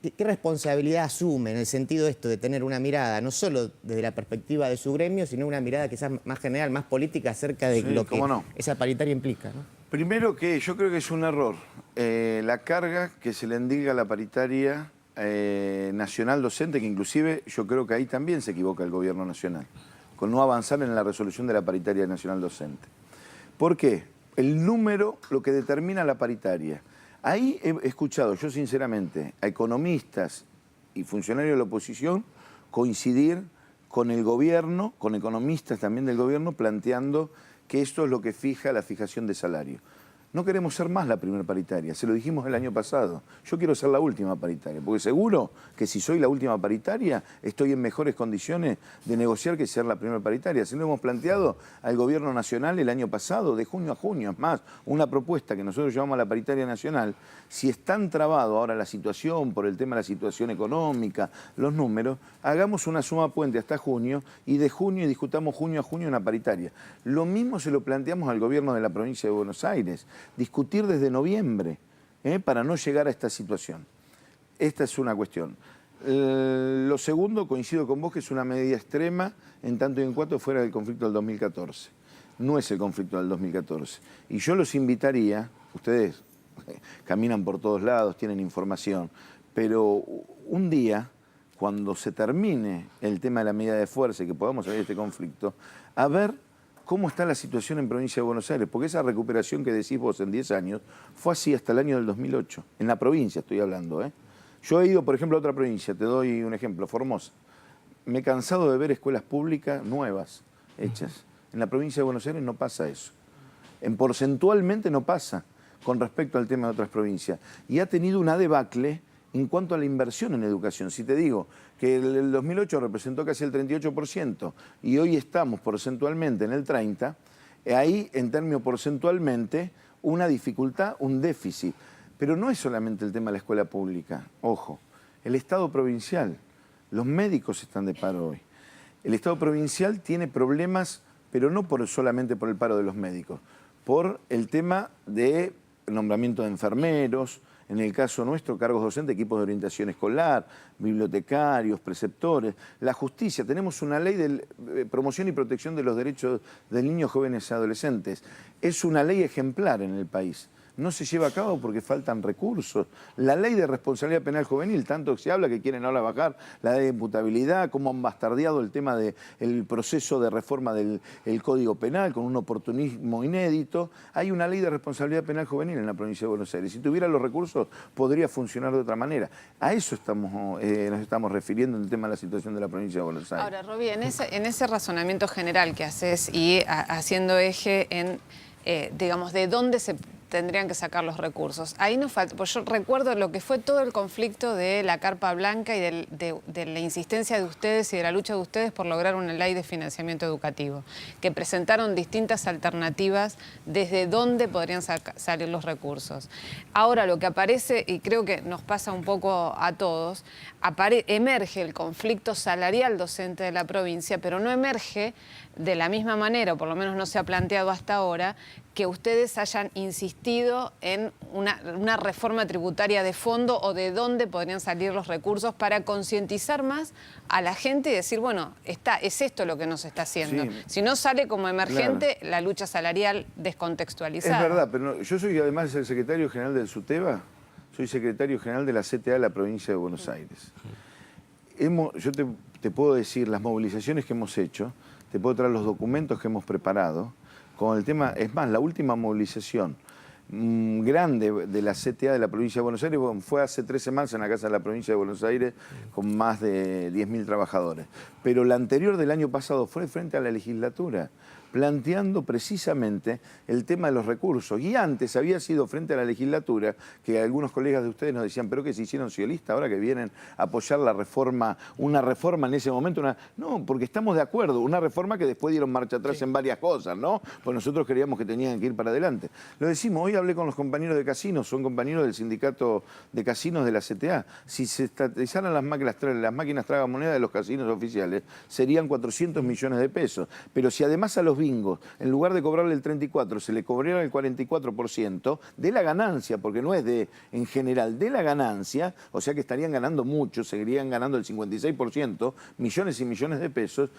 [SPEAKER 17] qué responsabilidad asume en el sentido esto de tener una mirada, no solo desde la perspectiva de su gremio, sino una mirada quizás más general, más política acerca de lo que esa paritaria implica, ¿no?
[SPEAKER 14] Primero que yo creo que es un error la carga que se le endilga a la paritaria nacional docente, que inclusive yo creo que ahí también se equivoca el gobierno nacional, con no avanzar en la resolución de la paritaria nacional docente. ¿Por qué? El número, lo que determina la paritaria. Ahí he escuchado yo sinceramente a economistas y funcionarios de la oposición coincidir con el gobierno, con economistas también del gobierno, planteando que esto es lo que fija la fijación de salario. No queremos ser más la primera paritaria, se lo dijimos el año pasado. Yo quiero ser la última paritaria, porque seguro que si soy la última paritaria estoy en mejores condiciones de negociar que ser la primera paritaria. Así lo hemos planteado al gobierno nacional el año pasado, de junio a junio. Es más, una propuesta que nosotros llamamos la paritaria nacional. Si es tan trabado ahora la situación por el tema de la situación económica, los números, hagamos una suma puente hasta junio y de junio y discutamos junio a junio una paritaria. Lo mismo se lo planteamos al gobierno de la provincia de Buenos Aires. Discutir desde noviembre para no llegar a esta situación. Esta es una cuestión. Lo segundo, coincido con vos, que es una medida extrema en tanto y en cuanto fuera del conflicto del 2014. No es el conflicto del 2014. Y yo los invitaría, ustedes caminan por todos lados, tienen información, pero un día, cuando se termine el tema de la medida de fuerza y que podamos salir de este conflicto, a ver cómo está la situación en provincia de Buenos Aires, porque esa recuperación que decís vos en 10 años fue así hasta el año del 2008, en la provincia estoy hablando. Yo he ido, por ejemplo, a otra provincia, te doy un ejemplo, Formosa. Me he cansado de ver escuelas públicas nuevas, hechas. En la provincia de Buenos Aires no pasa eso. Porcentualmente no pasa con respecto al tema de otras provincias. Y ha tenido una debacle en cuanto a la inversión en educación. Si te digo que el 2008 representó casi el 38% y hoy estamos porcentualmente en el 30%, Ahí, en términos porcentualmente, una dificultad, un déficit. Pero no es solamente el tema de la escuela pública, ojo, el Estado provincial, los médicos están de paro hoy. El Estado provincial tiene problemas, pero no solamente por el paro de los médicos, por el tema de nombramiento de enfermeros, en el caso nuestro, cargos docentes, equipos de orientación escolar, bibliotecarios, preceptores, la justicia. Tenemos una ley de promoción y protección de los derechos de niños, jóvenes y adolescentes. Es una ley ejemplar en el país. No se lleva a cabo porque faltan recursos. La ley de responsabilidad penal juvenil, tanto que se habla que quieren ahora bajar la ley de imputabilidad, cómo han bastardeado el tema del proceso de reforma del Código Penal con un oportunismo inédito. Hay una ley de responsabilidad penal juvenil en la provincia de Buenos Aires. Si tuviera los recursos, podría funcionar de otra manera. A eso nos estamos refiriendo en el tema de la situación de la provincia de Buenos Aires.
[SPEAKER 15] Ahora, Roby, en ese razonamiento general que haces y haciendo eje en, digamos, de dónde se tendrían que sacar los recursos. Ahí nos falta, pues yo recuerdo lo que fue todo el conflicto de la Carpa Blanca y de la insistencia de ustedes y de la lucha de ustedes por lograr una ley de financiamiento educativo, que presentaron distintas alternativas desde dónde podrían salir los recursos. Ahora lo que aparece, y creo que nos pasa un poco a todos, emerge el conflicto salarial docente de la provincia, pero no emerge de la misma manera, o por lo menos no se ha planteado hasta ahora, que ustedes hayan insistido en una reforma tributaria de fondo o de dónde podrían salir los recursos para concientizar más a la gente y decir, bueno, es esto lo que nos está haciendo. Sí. Si no sale como emergente, claro, la lucha salarial descontextualizada.
[SPEAKER 14] Es verdad, pero no, yo soy además el secretario general del SUTEBA, soy secretario general de la CTA de la provincia de Buenos Aires. Yo te puedo decir las movilizaciones que hemos hecho, te puedo traer los documentos que hemos preparado, con el tema, es más, la última movilización grande de la CTA de la provincia de Buenos Aires fue hace 3 semanas en la Casa de la Provincia de Buenos Aires con más de 10.000 trabajadores. Pero la anterior del año pasado fue frente a la legislatura, planteando precisamente el tema de los recursos. Y antes había sido frente a la legislatura, que algunos colegas de ustedes nos decían, pero que se hicieron socialistas ahora que vienen a apoyar la reforma, una reforma en ese momento. No, porque estamos de acuerdo, una reforma que después dieron marcha atrás en varias cosas, ¿no? Pues nosotros creíamos que tenían que ir para adelante. Lo decimos, hoy hablé con los compañeros de casinos, son compañeros del sindicato de casinos de la CTA. Si se estatizaran las máquinas tragamonedas de los casinos oficiales, serían 400 millones de pesos. Pero si además a los bingos, en lugar de cobrarle el 34%, se le cobrara el 44% de la ganancia, porque no es en general, de la ganancia, o sea que estarían ganando mucho, seguirían ganando el 56%, millones y millones de pesos,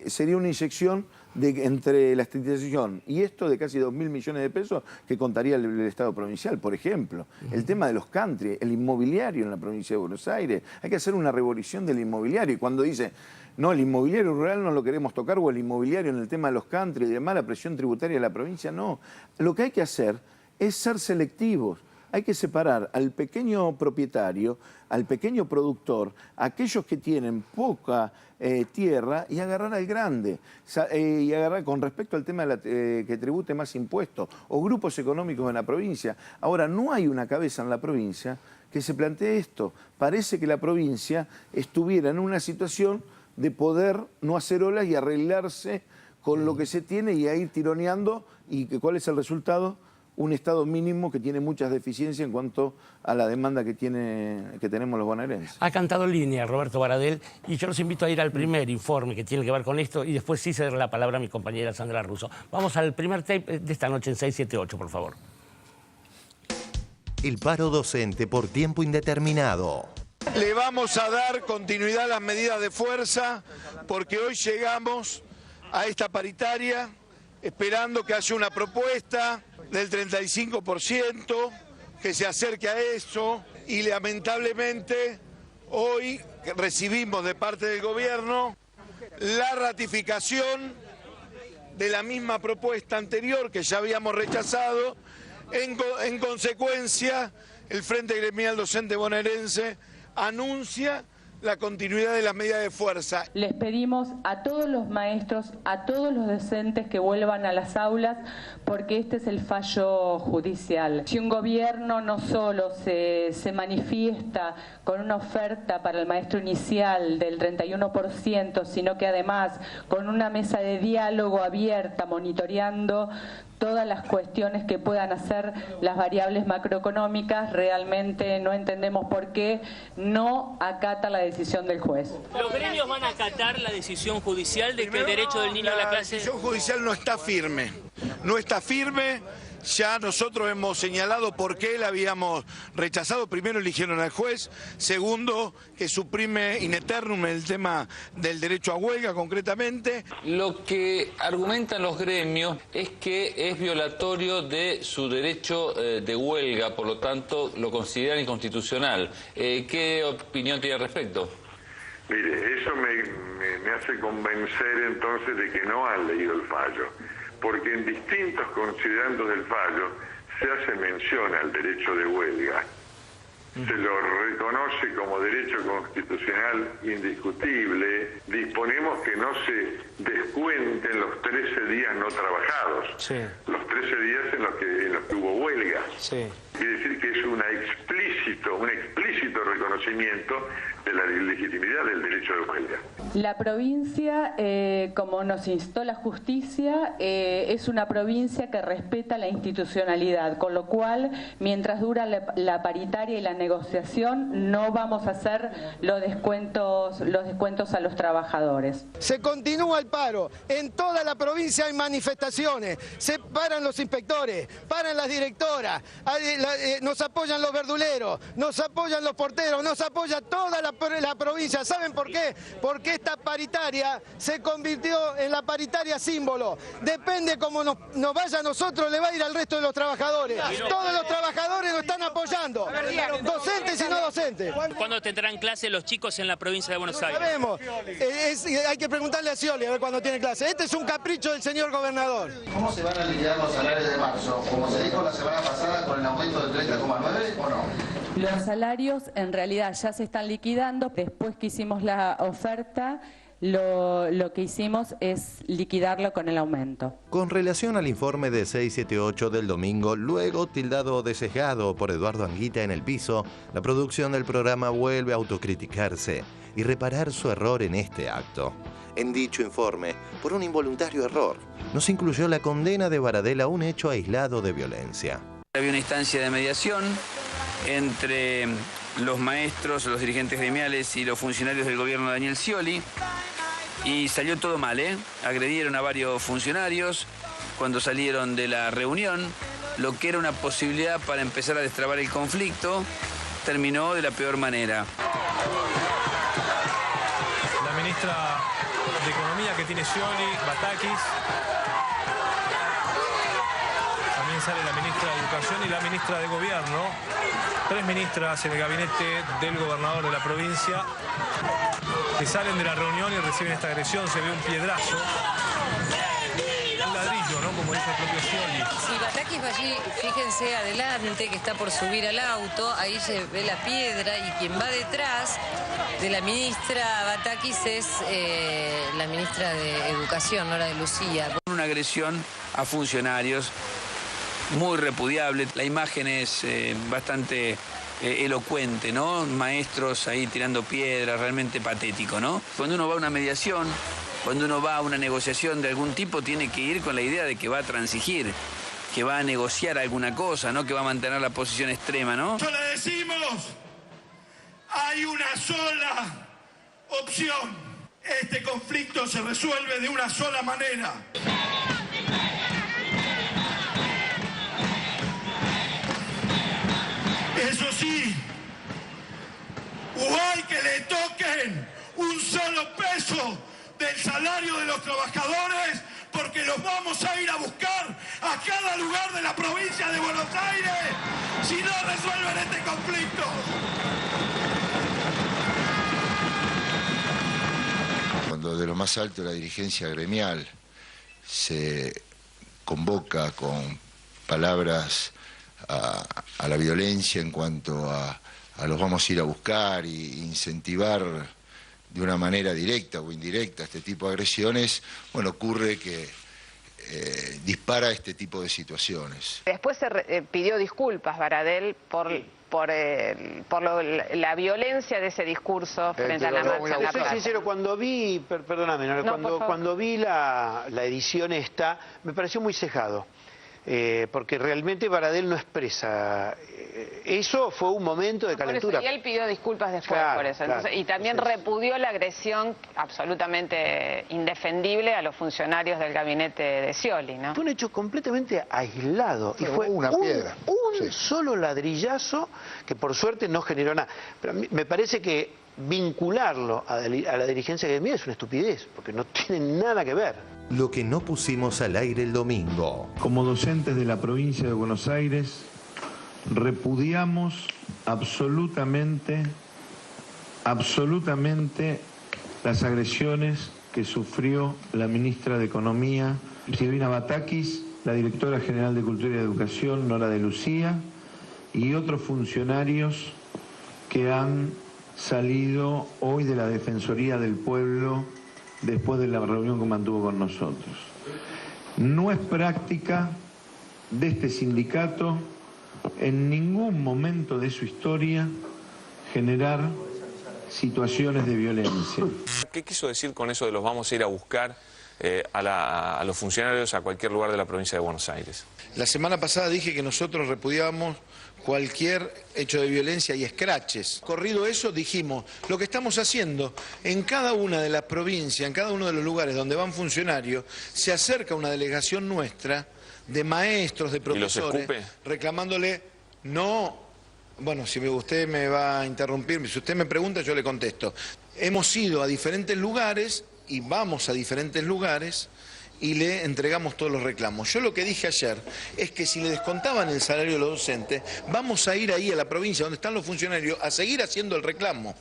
[SPEAKER 14] sería una inyección entre la estatización y esto de casi 2.000 millones de pesos que contaría el Estado provincial, por ejemplo. El tema de los country, el inmobiliario en la provincia de Buenos Aires. Hay que hacer una revolución del inmobiliario. Y cuando dice, no, el inmobiliario rural no lo queremos tocar, o el inmobiliario en el tema de los country y demás, la presión tributaria de la provincia, no. Lo que hay que hacer es ser selectivos. Hay que separar al pequeño propietario, al pequeño productor, aquellos que tienen poca tierra y agarrar al grande. Y agarrar con respecto al tema de que tribute más impuestos o grupos económicos en la provincia. Ahora, no hay una cabeza en la provincia que se plantee esto. Parece que la provincia estuviera en una situación de poder no hacer olas y arreglarse con lo que se tiene y a ir tironeando. ¿Y cuál es el resultado? Un Estado mínimo que tiene muchas deficiencias en cuanto a la demanda que tenemos los bonaerenses.
[SPEAKER 13] Ha cantado en línea Roberto Baradel y yo los invito a ir al primer informe que tiene que ver con esto y después sí ceder la palabra a mi compañera Sandra Russo. Vamos al primer tape de esta noche en 678, por favor.
[SPEAKER 1] El paro docente por tiempo indeterminado.
[SPEAKER 18] Le vamos a dar continuidad a las medidas de fuerza porque hoy llegamos a esta paritaria esperando que haya una propuesta del 35%, que se acerque a eso, y lamentablemente hoy recibimos de parte del gobierno la ratificación de la misma propuesta anterior que ya habíamos rechazado. En consecuencia, el Frente Gremial Docente Bonaerense anuncia la continuidad de las medidas de fuerza.
[SPEAKER 19] Les pedimos a todos los maestros, a todos los docentes que vuelvan a las aulas, porque este es el fallo judicial. Si un gobierno no solo se manifiesta con una oferta para el maestro inicial del 31%, sino que además con una mesa de diálogo abierta, monitoreando todas las cuestiones que puedan hacer las variables macroeconómicas, realmente no entendemos por qué no acata la decisión del juez.
[SPEAKER 20] ¿Los gremios van a acatar la decisión judicial de que el derecho del niño a la clase...
[SPEAKER 18] La decisión judicial no está firme. No está firme. Ya nosotros hemos señalado por qué la habíamos rechazado. Primero, eligieron al juez. Segundo, que suprime in eternum el tema del derecho a huelga, concretamente.
[SPEAKER 21] Lo que argumentan los gremios es que es violatorio de su derecho de huelga, por lo tanto lo consideran inconstitucional. ¿Qué opinión tiene al respecto?
[SPEAKER 22] Mire, eso me hace convencer entonces de que no han leído el fallo, porque en distintos considerandos del fallo se hace mención al derecho de huelga. Se lo reconoce como derecho constitucional indiscutible. Disponemos que no se descuenten los 13 días no trabajados, los 13 días en los que hubo huelga. Quiere decir que es un explícito reconocimiento de la legitimidad del derecho de huelga.
[SPEAKER 19] La provincia, como nos instó la justicia, es una provincia que respeta la institucionalidad, con lo cual, mientras dura la paritaria y la negociación, no vamos a hacer los descuentos a los trabajadores.
[SPEAKER 23] Se continúa el paro. En toda la provincia hay manifestaciones. Se paran los inspectores, paran las directoras, nos apoyan los verduleros, nos apoyan los porteros, nos apoya toda la provincia. ¿Saben por qué? Porque esta paritaria se convirtió en la paritaria símbolo. Depende cómo nos vaya a nosotros, le va a ir al resto de los trabajadores. Todos los trabajadores nos están apoyando, docentes y no docentes.
[SPEAKER 20] ¿Cuándo tendrán clase los chicos en la provincia de Buenos Aires?
[SPEAKER 23] Sabemos. Hay que preguntarle a Scioli a ver cuándo tiene clase. Este es un capricho del señor gobernador.
[SPEAKER 24] ¿Cómo se van a liquidar los salarios de marzo? Como se dijo la semana pasada, con el aumento del 30,9 o no.
[SPEAKER 19] Los salarios en realidad ya se están liquidando. Después que hicimos la oferta, lo que hicimos es liquidarlo con el aumento.
[SPEAKER 1] Con relación al informe de 678 del domingo, luego tildado de sesgado por Eduardo Anguita en El Piso, la producción del programa vuelve a autocriticarse y reparar su error en este acto. En dicho informe, por un involuntario error, no se incluyó la condena de Baradel a un hecho aislado de violencia.
[SPEAKER 25] Había una instancia de mediación entre los maestros, los dirigentes gremiales y los funcionarios del gobierno de Daniel Scioli, y salió todo mal, Agredieron a varios funcionarios cuando salieron de la reunión. Lo que era una posibilidad para empezar a destrabar el conflicto terminó de la peor manera.
[SPEAKER 26] La ministra de Economía que tiene Scioli, Batakis. También sale la ministra de Educación y la ministra de Gobierno. 3 ministras en el gabinete del gobernador de la provincia que salen de la reunión y reciben esta agresión. Se ve un piedrazo, un ladrillo, ¿no? Como dice el propio Scioli.
[SPEAKER 27] Sí, Batakis va allí, fíjense, adelante, que está por subir al auto. Ahí se ve la piedra y quien va detrás de la ministra Batakis es la ministra de Educación, Nora de Lucía.
[SPEAKER 25] Una agresión a funcionarios muy repudiable. La imagen es bastante elocuente, ¿no? Maestros ahí tirando piedras, realmente patético, ¿no? Cuando uno va a una mediación, cuando uno va a una negociación de algún tipo, tiene que ir con la idea de que va a transigir, que va a negociar alguna cosa, ¿no? Que va a mantener la posición extrema, ¿no?
[SPEAKER 18] Yo le decimos, hay una sola opción. Este conflicto se resuelve de una sola manera. Eso sí, o hay que le toquen un solo peso del salario de los trabajadores, porque los vamos a ir a buscar a cada lugar de la provincia de Buenos Aires si no resuelven este conflicto.
[SPEAKER 6] Cuando de lo más alto de la dirigencia gremial se convoca con palabras a la violencia en cuanto a los vamos a ir a buscar e incentivar de una manera directa o indirecta este tipo de agresiones, bueno, ocurre que dispara este tipo de situaciones.
[SPEAKER 3] Después se pidió disculpas Baradel por la violencia de ese discurso frente a la marcha en la
[SPEAKER 4] soy
[SPEAKER 3] plaza.
[SPEAKER 4] sincero, cuando vi, perdóname, cuando vi la edición esta, me pareció muy cejado. Porque realmente Baradel no expresa. Eso fue un momento de calentura.
[SPEAKER 15] Por eso, y él pidió disculpas después por eso. Entonces, y también repudió la agresión absolutamente indefendible a los funcionarios del gabinete de Scioli, ¿no?
[SPEAKER 4] Fue un hecho completamente aislado. Y fue
[SPEAKER 2] una piedra.
[SPEAKER 4] Un solo ladrillazo que por suerte no generó nada. Pero a mí me parece que vincularlo a la dirigencia gremial es una estupidez, porque no tiene nada que ver.
[SPEAKER 1] Lo que no pusimos al aire el domingo.
[SPEAKER 14] Como docentes de la provincia de Buenos Aires, repudiamos absolutamente las agresiones que sufrió la ministra de Economía, Silvina Batakis, la directora general de Cultura y Educación, Nora de Lucía, y otros funcionarios que han salido hoy de la Defensoría del Pueblo después de la reunión que mantuvo con nosotros. No es práctica de este sindicato en ningún momento de su historia generar situaciones de violencia.
[SPEAKER 5] ¿Qué quiso decir con eso de los vamos a ir a buscar a los funcionarios a cualquier lugar de la provincia de Buenos Aires?
[SPEAKER 18] La semana pasada dije que nosotros repudiábamos cualquier hecho de violencia y escraches. Corrido eso, dijimos, lo que estamos haciendo en cada una de las provincias, en cada uno de los lugares donde van funcionarios, se acerca una delegación nuestra de maestros, de profesores, reclamándole, no, bueno, si usted me va a interrumpir, si usted me pregunta, yo le contesto. Hemos ido a diferentes lugares y vamos a diferentes lugares y le entregamos todos los reclamos. Yo lo que dije ayer es que si le descontaban el salario de los docentes, vamos a ir ahí a la provincia donde están los funcionarios a seguir haciendo el reclamo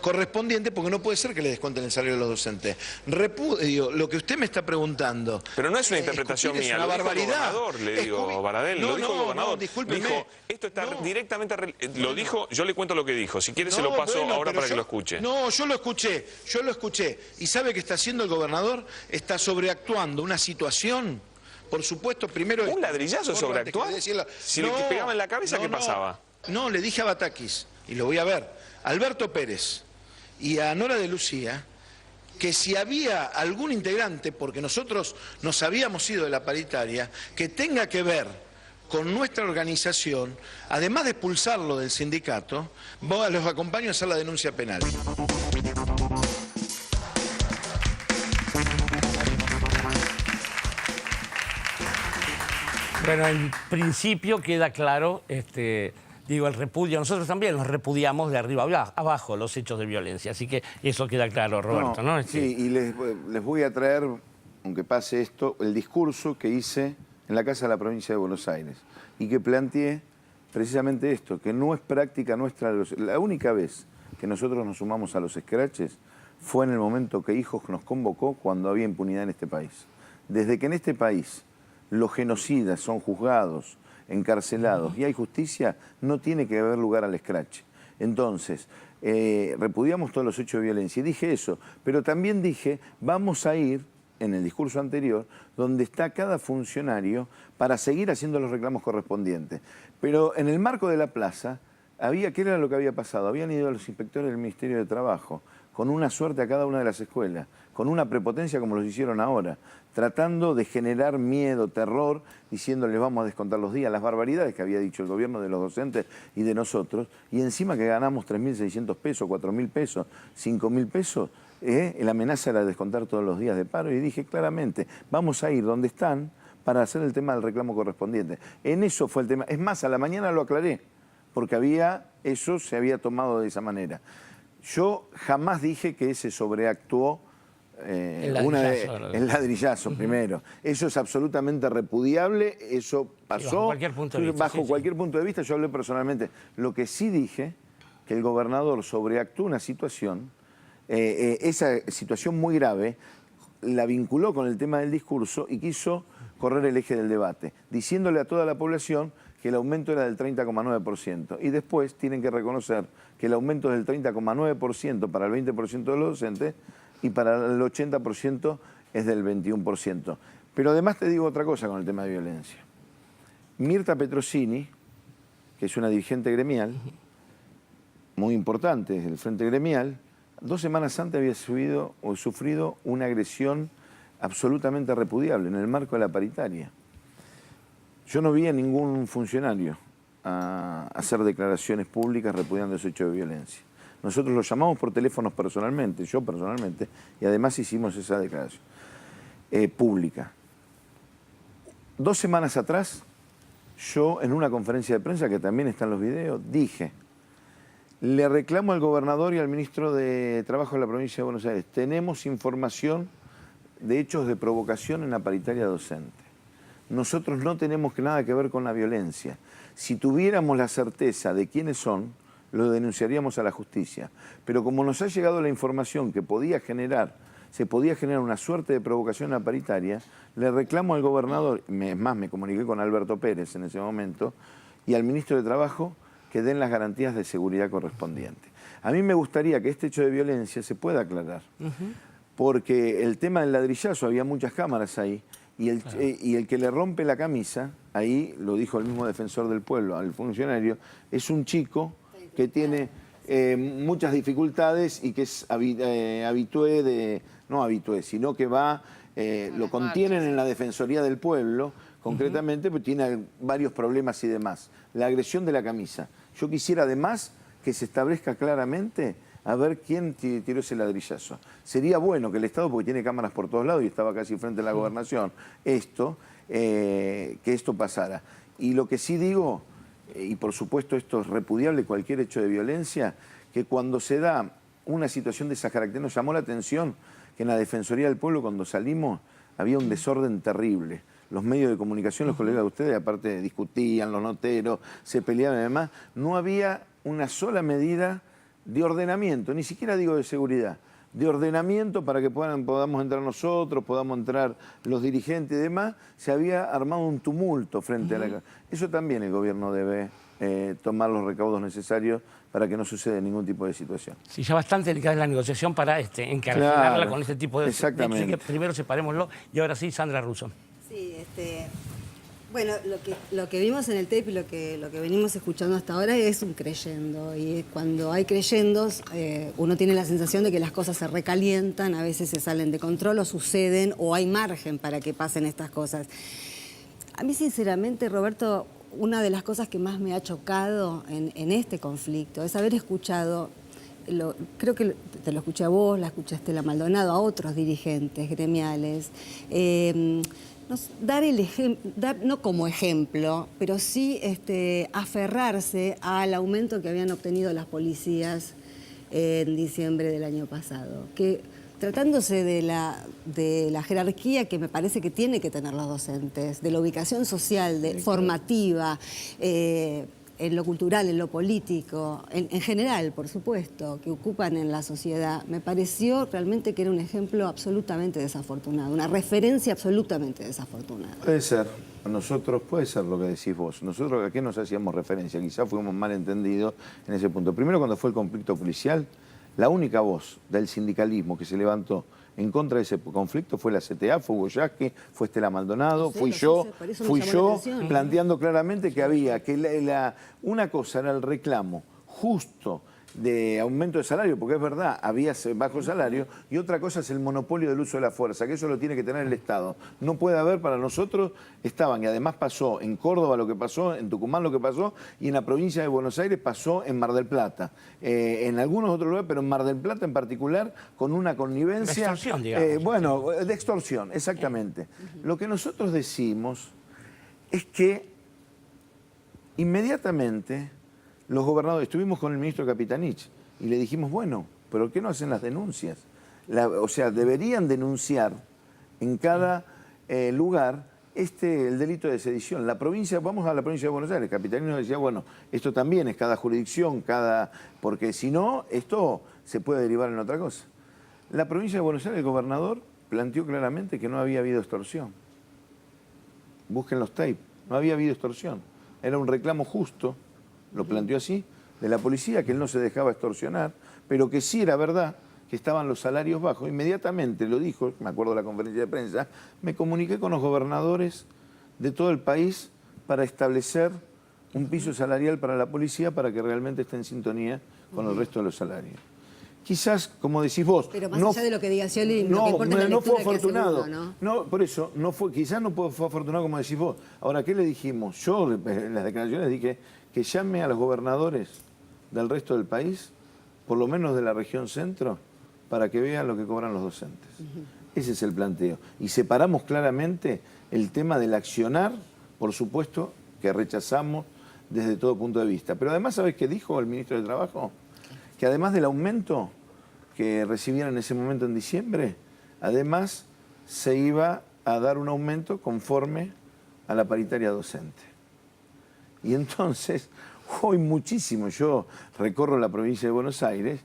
[SPEAKER 18] correspondiente, porque no puede ser que le desconten el salario de los docentes. Repudio lo que usted me está preguntando.
[SPEAKER 5] Pero no es una interpretación mía,
[SPEAKER 18] es una barbaridad.
[SPEAKER 5] Le digo, Baradel, lo dijo el gobernador.
[SPEAKER 18] Discúlpeme.
[SPEAKER 5] Dijo, esto está directamente... Lo dijo, yo le cuento lo que dijo. Si quiere se lo paso ahora para que lo escuche.
[SPEAKER 18] No, yo lo escuché. ¿Y sabe qué está haciendo el gobernador? Está sobreactuando una situación, por supuesto, primero...
[SPEAKER 5] ¿Un ladrillazo sobreactuar? Si le pegaba en la cabeza, ¿qué pasaba?
[SPEAKER 18] No, le dije a Batakis, y lo voy a ver, a Alberto Pérez y a Nora de Lucía, que si había algún integrante, porque nosotros nos habíamos ido de la paritaria, que tenga que ver con nuestra organización, además de expulsarlo del sindicato, los acompaño a hacer la denuncia penal.
[SPEAKER 13] Bueno, en principio queda claro, el repudio. Nosotros también los repudiamos de arriba abajo los hechos de violencia. Así que eso queda claro, Roberto, ¿no?
[SPEAKER 14] Sí, y les voy a traer, aunque pase esto, el discurso que hice en la Casa de la Provincia de Buenos Aires y que planteé precisamente esto, que no es práctica nuestra. La única vez que nosotros nos sumamos a los escraches fue en el momento que Hijos nos convocó, cuando había impunidad en este país. Desde que en este país los genocidas son juzgados, encarcelados y hay justicia, no tiene que haber lugar al escrache. Entonces, repudiamos todos los hechos de violencia. Y dije eso, pero también dije, vamos a ir, en el discurso anterior, donde está cada funcionario para seguir haciendo los reclamos correspondientes. Pero en el marco de la plaza, ¿qué era lo que había pasado? Habían ido los inspectores del Ministerio de Trabajo, con una suerte a cada una de las escuelas, con una prepotencia como los hicieron ahora, tratando de generar miedo, terror, diciéndoles vamos a descontar los días, las barbaridades que había dicho el gobierno de los docentes y de nosotros, y encima que ganamos 3.600 pesos, 4.000 pesos, 5.000 pesos, la amenaza era descontar todos los días de paro, y dije claramente, vamos a ir donde están para hacer el tema del reclamo correspondiente. En eso fue el tema. Es más, a la mañana lo aclaré, porque eso se había tomado de esa manera. Yo jamás dije que se sobreactuó el ladrillazo primero. Eso es absolutamente repudiable, eso pasó. Bajo cualquier punto de vista, yo hablé personalmente. Lo que sí dije, que el gobernador sobreactuó una situación, esa situación muy grave, la vinculó con el tema del discurso y quiso correr el eje del debate, diciéndole a toda la población que el aumento era del 30,9%. Y después tienen que reconocer que el aumento es del 30,9% para el 20% de los docentes y para el 80% es del 21%. Pero además te digo otra cosa con el tema de violencia. Mirta Petrosini, que es una dirigente gremial, muy importante del Frente Gremial, 2 semanas antes había sufrido una agresión absolutamente repudiable en el marco de la paritaria. Yo no vi a ningún funcionario a hacer declaraciones públicas repudiando ese hecho de violencia. Nosotros lo llamamos por teléfonos personalmente, yo personalmente, y además hicimos esa declaración pública. 2 semanas atrás, yo en una conferencia de prensa, que también está en los videos, dije: le reclamo al gobernador y al ministro de Trabajo de la provincia de Buenos Aires, tenemos información de hechos de provocación en la paritaria docente. Nosotros no tenemos nada que ver con la violencia. Si tuviéramos la certeza de quiénes son, lo denunciaríamos a la justicia. Pero como nos ha llegado la información que se podía generar una suerte de provocación en la paritaria, le reclamo al gobernador, es más, me comuniqué con Alberto Pérez en ese momento, y al ministro de Trabajo, que den las garantías de seguridad correspondientes. A mí me gustaría que este hecho de violencia se pueda aclarar, porque el tema del ladrillazo, había muchas cámaras ahí, y el que le rompe la camisa, ahí lo dijo el mismo defensor del pueblo al funcionario, es un chico que tiene muchas dificultades y que es no habitué, sino que va, lo contienen en la Defensoría del Pueblo, concretamente, pero tiene varios problemas y demás. La agresión de la camisa. Yo quisiera además que se establezca claramente a ver quién tiró ese ladrillazo. Sería bueno que el Estado, porque tiene cámaras por todos lados y estaba casi frente a la gobernación, que esto pasara. Y lo que sí digo, y por supuesto esto es repudiable cualquier hecho de violencia, que cuando se da una situación de esas características, nos llamó la atención que en la Defensoría del Pueblo, cuando salimos, había un desorden terrible. Los medios de comunicación, los colegas de ustedes, aparte discutían, los noteros, se peleaban y demás. No había una sola medida de ordenamiento, ni siquiera digo de seguridad, de ordenamiento para que podamos entrar nosotros, podamos entrar los dirigentes y demás. Se había armado un tumulto frente a la... Eso también el gobierno debe tomar los recaudos necesarios para que no suceda ningún tipo de situación.
[SPEAKER 13] Sí, ya bastante delicada es la negociación para encarcelarla con este tipo de...
[SPEAKER 14] Exactamente.
[SPEAKER 13] Así que primero separémoslo y ahora sí, Sandra Russo.
[SPEAKER 7] Sí, bueno, lo que vimos en el tape y lo que venimos escuchando hasta ahora es un creyendo. Y cuando hay creyendos, uno tiene la sensación de que las cosas se recalientan, a veces se salen de control o suceden, o hay margen para que pasen estas cosas. A mí, sinceramente, Roberto, una de las cosas que más me ha chocado en este conflicto es haber escuchado, creo que te lo escuché a vos, la escuchaste a Maldonado, a otros dirigentes gremiales, dar el ejemplo, no como ejemplo, pero sí aferrarse al aumento que habían obtenido las policías en diciembre del año pasado. Que tratándose de la jerarquía que me parece que tiene que tener los docentes, de la ubicación social, formativa, en lo cultural, en lo político, en general, por supuesto, que ocupan en la sociedad, me pareció realmente que era un ejemplo absolutamente desafortunado, una referencia absolutamente desafortunada.
[SPEAKER 14] Puede ser. Nosotros, puede ser lo que decís vos. Nosotros, ¿a qué nos hacíamos referencia? Quizás fuimos mal entendidos en ese punto. Primero, cuando fue el conflicto policial, la única voz del sindicalismo que se levantó en contra de ese conflicto fue la CTA, fue Hugo Yasky, fue Estela Maldonado, fui yo planteando claramente que había que una cosa era el reclamo justo de aumento de salario, porque es verdad, había bajo salario, y otra cosa es el monopolio del uso de la fuerza, que eso lo tiene que tener el Estado. No puede haber para nosotros, y además pasó en Córdoba lo que pasó, en Tucumán lo que pasó, y en la provincia de Buenos Aires pasó en Mar del Plata. En algunos otros lugares, pero en Mar del Plata en particular, con una connivencia...
[SPEAKER 13] De extorsión, digamos.
[SPEAKER 14] De extorsión, exactamente. Lo que nosotros decimos es que inmediatamente... Los gobernadores, estuvimos con el ministro Capitanich y le dijimos, bueno, ¿pero qué no hacen las denuncias? O sea, deberían denunciar en cada lugar el delito de sedición. La provincia, vamos a la provincia de Buenos Aires, Capitanich nos decía, bueno, esto también es cada jurisdicción, porque si no, esto se puede derivar en otra cosa. La provincia de Buenos Aires, el gobernador planteó claramente que no había habido extorsión. Busquen los tapes, no había habido extorsión. era un reclamo justo, lo planteó así, de la policía, que él no se dejaba extorsionar, pero que sí era verdad que estaban los salarios bajos. Inmediatamente lo dijo, me acuerdo de la conferencia de prensa, me comuniqué con los gobernadores de todo el país para establecer un piso salarial para la policía para que realmente esté en sintonía con el resto de los salarios. Quizás, como decís vos...
[SPEAKER 7] Pero más allá de lo que diga Scioli, lo que importa es la
[SPEAKER 14] no fue
[SPEAKER 7] lectura que hace
[SPEAKER 14] afortunado.
[SPEAKER 7] uno,
[SPEAKER 14] No, por eso, quizás no fue afortunado como decís vos. Ahora, ¿qué le dijimos? Yo, en las declaraciones, dije que llame a los gobernadores del resto del país, por lo menos de la región centro, para que vean lo que cobran los docentes. Ese es el planteo. Y separamos claramente el tema del accionar, por supuesto, que rechazamos desde todo punto de vista. Pero además, ¿sabés qué dijo el ministro de Trabajo? Que además del aumento que recibían en ese momento en diciembre, además se iba a dar un aumento conforme a la paritaria docente. Y entonces, hoy muchísimo, yo recorro la provincia de Buenos Aires,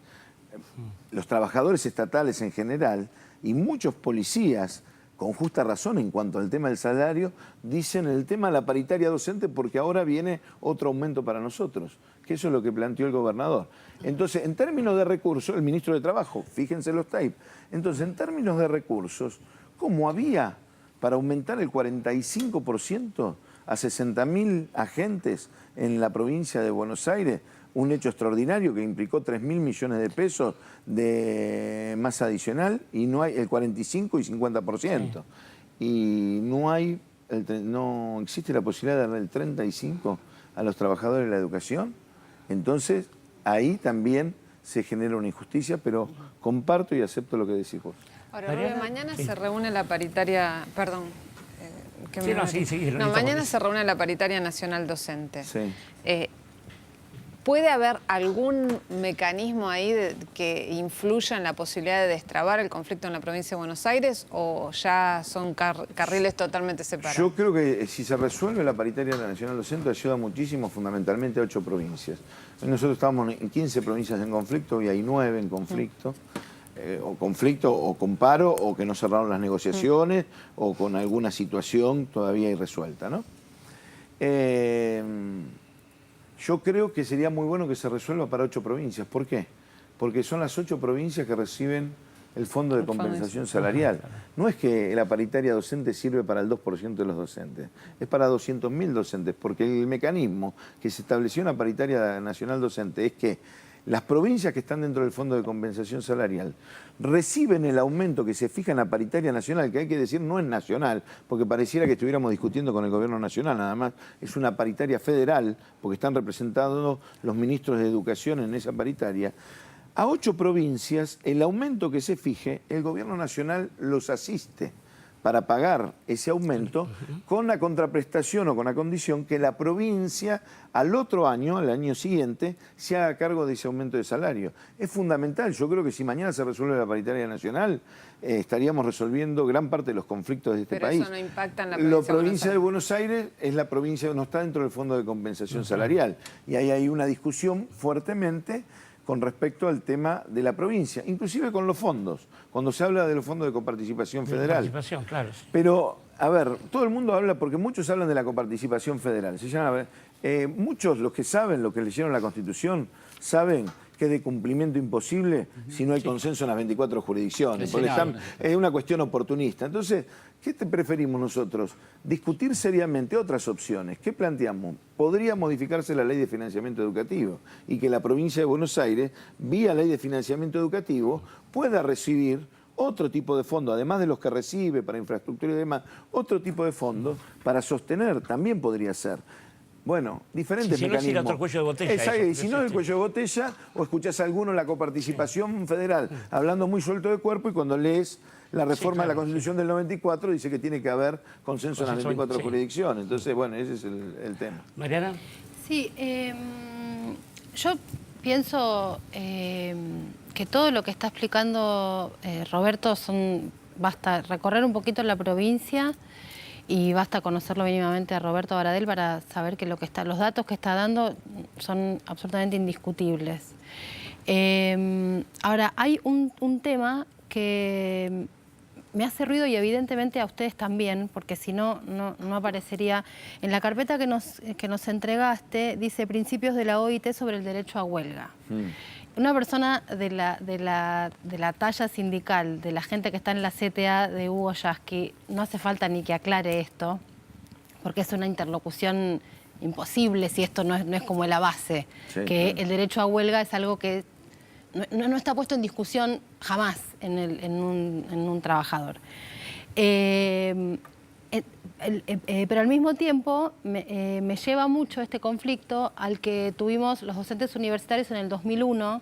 [SPEAKER 14] los trabajadores estatales en general y muchos policías, con justa razón en cuanto al tema del salario, dicen el tema de la paritaria docente porque ahora viene otro aumento para nosotros, que eso es lo que planteó el gobernador. Entonces, en términos de recursos, el ministro de Trabajo, fíjense los tapes, entonces en términos de recursos, ¿cómo había para aumentar el 45% a 60.000 agentes en la provincia de Buenos Aires? Un hecho extraordinario que implicó 3.000 millones de pesos de masa adicional y no hay el 45 y 50%. Y no existe la posibilidad de darle el 35 a los trabajadores de la educación. Entonces, ahí también se genera una injusticia, pero comparto y acepto lo que decís vos.
[SPEAKER 15] Ahora, mañana se reúne la paritaria, perdón. Mañana se reúne la paritaria nacional docente.
[SPEAKER 14] Sí.
[SPEAKER 15] ¿Puede haber algún mecanismo ahí que influya en la posibilidad de destrabar el conflicto en la provincia de Buenos Aires o ya son carriles totalmente separados?
[SPEAKER 14] Yo creo que si se resuelve la paritaria nacional docente ayuda muchísimo, fundamentalmente a 8 provincias. Nosotros estábamos en 15 provincias en conflicto y hay 9 en conflicto. O con paro o que no cerraron las negociaciones o con alguna situación todavía irresuelta, ¿no? Yo creo que sería muy bueno que se resuelva para 8 provincias. ¿Por qué? Porque son las 8 provincias que reciben el fondo de compensación salarial. No es que la paritaria docente sirve para el 2% de los docentes, es para 200.000 docentes, porque el mecanismo que se estableció en la paritaria nacional docente es que las provincias que están dentro del Fondo de Compensación Salarial reciben el aumento que se fija en la paritaria nacional, que hay que decir no es nacional, porque pareciera que estuviéramos discutiendo con el gobierno nacional, nada más es una paritaria federal, porque están representados los ministros de Educación en esa paritaria. A 8 provincias, el aumento que se fije, el gobierno nacional los asiste para pagar ese aumento con la contraprestación o con la condición que la provincia al otro año, al año siguiente, se haga cargo de ese aumento de salario. Es fundamental. Yo creo que si mañana se resuelve la paritaria nacional, estaríamos resolviendo gran parte de los conflictos de este país.
[SPEAKER 15] Pero eso no impacta en la
[SPEAKER 14] provincia de Buenos Aires es la provincia que no está dentro del Fondo de Compensación Salarial. Y ahí hay una discusión fuertemente con respecto al tema de la provincia, inclusive con los fondos, cuando se habla de los fondos de coparticipación federal.
[SPEAKER 13] Coparticipación, claro.
[SPEAKER 14] Pero, a ver, todo el mundo habla, porque muchos hablan de la coparticipación federal. Muchos, los que saben, los que leyeron la Constitución, saben que es de cumplimiento imposible si no hay consenso en las 24 jurisdicciones, porque es una cuestión oportunista. Entonces, ¿qué preferimos nosotros? Discutir seriamente otras opciones. ¿Qué planteamos? Podría modificarse la ley de financiamiento educativo y que la provincia de Buenos Aires, vía ley de financiamiento educativo, pueda recibir otro tipo de fondo, además de los que recibe para infraestructura y demás, otro tipo de fondos para sostener, también podría ser. Bueno, diferentes mecanismos.
[SPEAKER 13] Si no es otro cuello de botella.
[SPEAKER 14] Exacto, y si no es el cuello de botella, o escuchás a alguno en la coparticipación federal hablando muy suelto de cuerpo y cuando lees la reforma de la Constitución del 94 dice que tiene que haber consenso en las 24 jurisdicciones. Entonces, bueno, ese es el tema.
[SPEAKER 13] Mariana.
[SPEAKER 8] Sí, yo pienso que todo lo que está explicando Roberto basta recorrer un poquito la provincia y basta conocerlo mínimamente a Roberto Baradel para saber que los datos que está dando son absolutamente indiscutibles. Ahora, hay un tema que me hace ruido y evidentemente a ustedes también, porque si no, no aparecería. En la carpeta que nos entregaste dice principios de la OIT sobre el derecho a huelga. Una persona de la talla sindical, de la gente que está en la CTA de Hugo Yasky, no hace falta ni que aclare esto, porque es una interlocución imposible si esto no es como la base, sí, que claro. El derecho a huelga es algo que no está puesto en discusión jamás en un trabajador. Pero al mismo tiempo me lleva mucho este conflicto al que tuvimos los docentes universitarios en el 2001,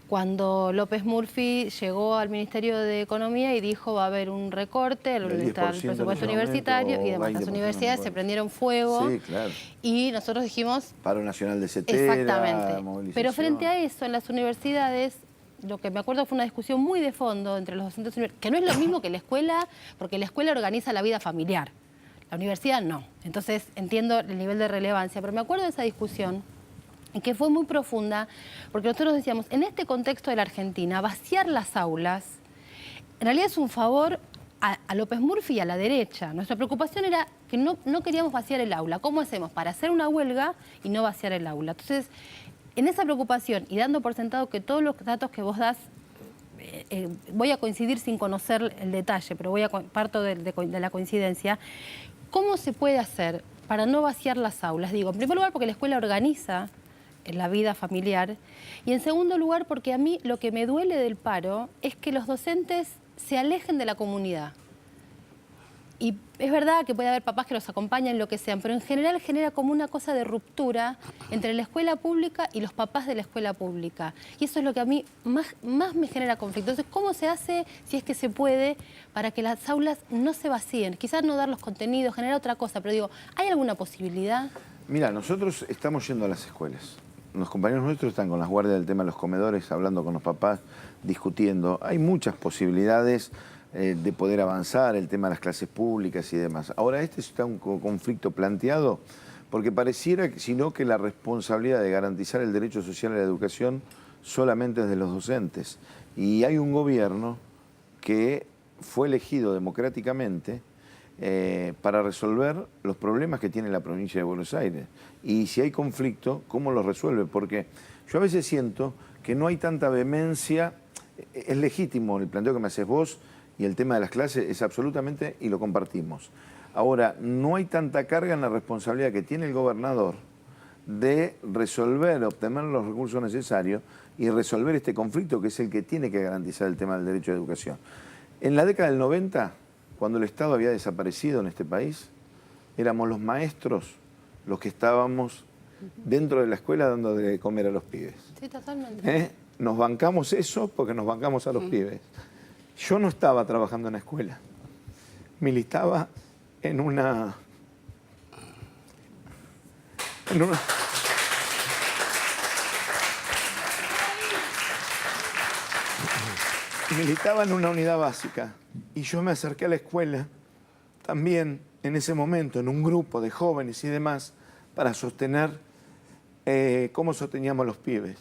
[SPEAKER 8] cuando López Murphy llegó al Ministerio de Economía y dijo va a haber un recorte al presupuesto universitario y demás. Las universidades se prendieron fuego, sí, claro. Y nosotros dijimos...
[SPEAKER 14] Paro nacional de CETERA,
[SPEAKER 8] exactamente. Pero frente a eso, en las universidades, lo que me acuerdo fue una discusión muy de fondo entre los docentes universitarios, que no es lo mismo que la escuela, porque la escuela organiza la vida familiar. La universidad no. Entonces entiendo el nivel de relevancia, pero me acuerdo de esa discusión y que fue muy profunda, porque nosotros decíamos, en este contexto de la Argentina, vaciar las aulas, en realidad es un favor a López Murphy y a la derecha. Nuestra preocupación era que no queríamos vaciar el aula. ¿Cómo hacemos para hacer una huelga y no vaciar el aula? Entonces, en esa preocupación y dando por sentado que todos los datos que vos das, voy a coincidir sin conocer el detalle, pero parto de la coincidencia. ¿Cómo se puede hacer para no vaciar las aulas? Digo, en primer lugar porque la escuela organiza la vida familiar y en segundo lugar porque a mí lo que me duele del paro es que los docentes se alejen de la comunidad. Y es verdad que puede haber papás que los acompañan, lo que sean, pero en general genera como una cosa de ruptura entre la escuela pública y los papás de la escuela pública. Y eso es lo que a mí más me genera conflicto. Entonces, ¿cómo se hace, si es que se puede, para que las aulas no se vacíen? Quizás no dar los contenidos, generar otra cosa, pero digo, ¿hay alguna posibilidad?
[SPEAKER 14] Mira, nosotros estamos yendo a las escuelas. Los compañeros nuestros están con las guardias del tema de los comedores, hablando con los papás, discutiendo. Hay muchas posibilidades de poder avanzar, el tema de las clases públicas y demás. Ahora, este está un conflicto planteado porque pareciera que la responsabilidad de garantizar el derecho social a la educación solamente es de los docentes. Y hay un gobierno que fue elegido democráticamente para resolver los problemas que tiene la provincia de Buenos Aires. Y si hay conflicto, ¿cómo lo resuelve? Porque yo a veces siento que no hay tanta vehemencia. Es legítimo el planteo que me haces vos y el tema de las clases es absolutamente, y lo compartimos. Ahora, no hay tanta carga en la responsabilidad que tiene el gobernador de resolver, obtener los recursos necesarios y resolver este conflicto que es el que tiene que garantizar el tema del derecho a la educación. En la década del 90, cuando el Estado había desaparecido en este país, éramos los maestros los que estábamos dentro de la escuela dando de comer a los pibes.
[SPEAKER 8] Sí, totalmente.
[SPEAKER 14] Nos bancamos eso porque nos bancamos a los pibes. Yo no estaba trabajando en la escuela. Militaba en una unidad básica. Y yo me acerqué a la escuela también en ese momento, en un grupo de jóvenes y demás, para sostener cómo sosteníamos los pibes.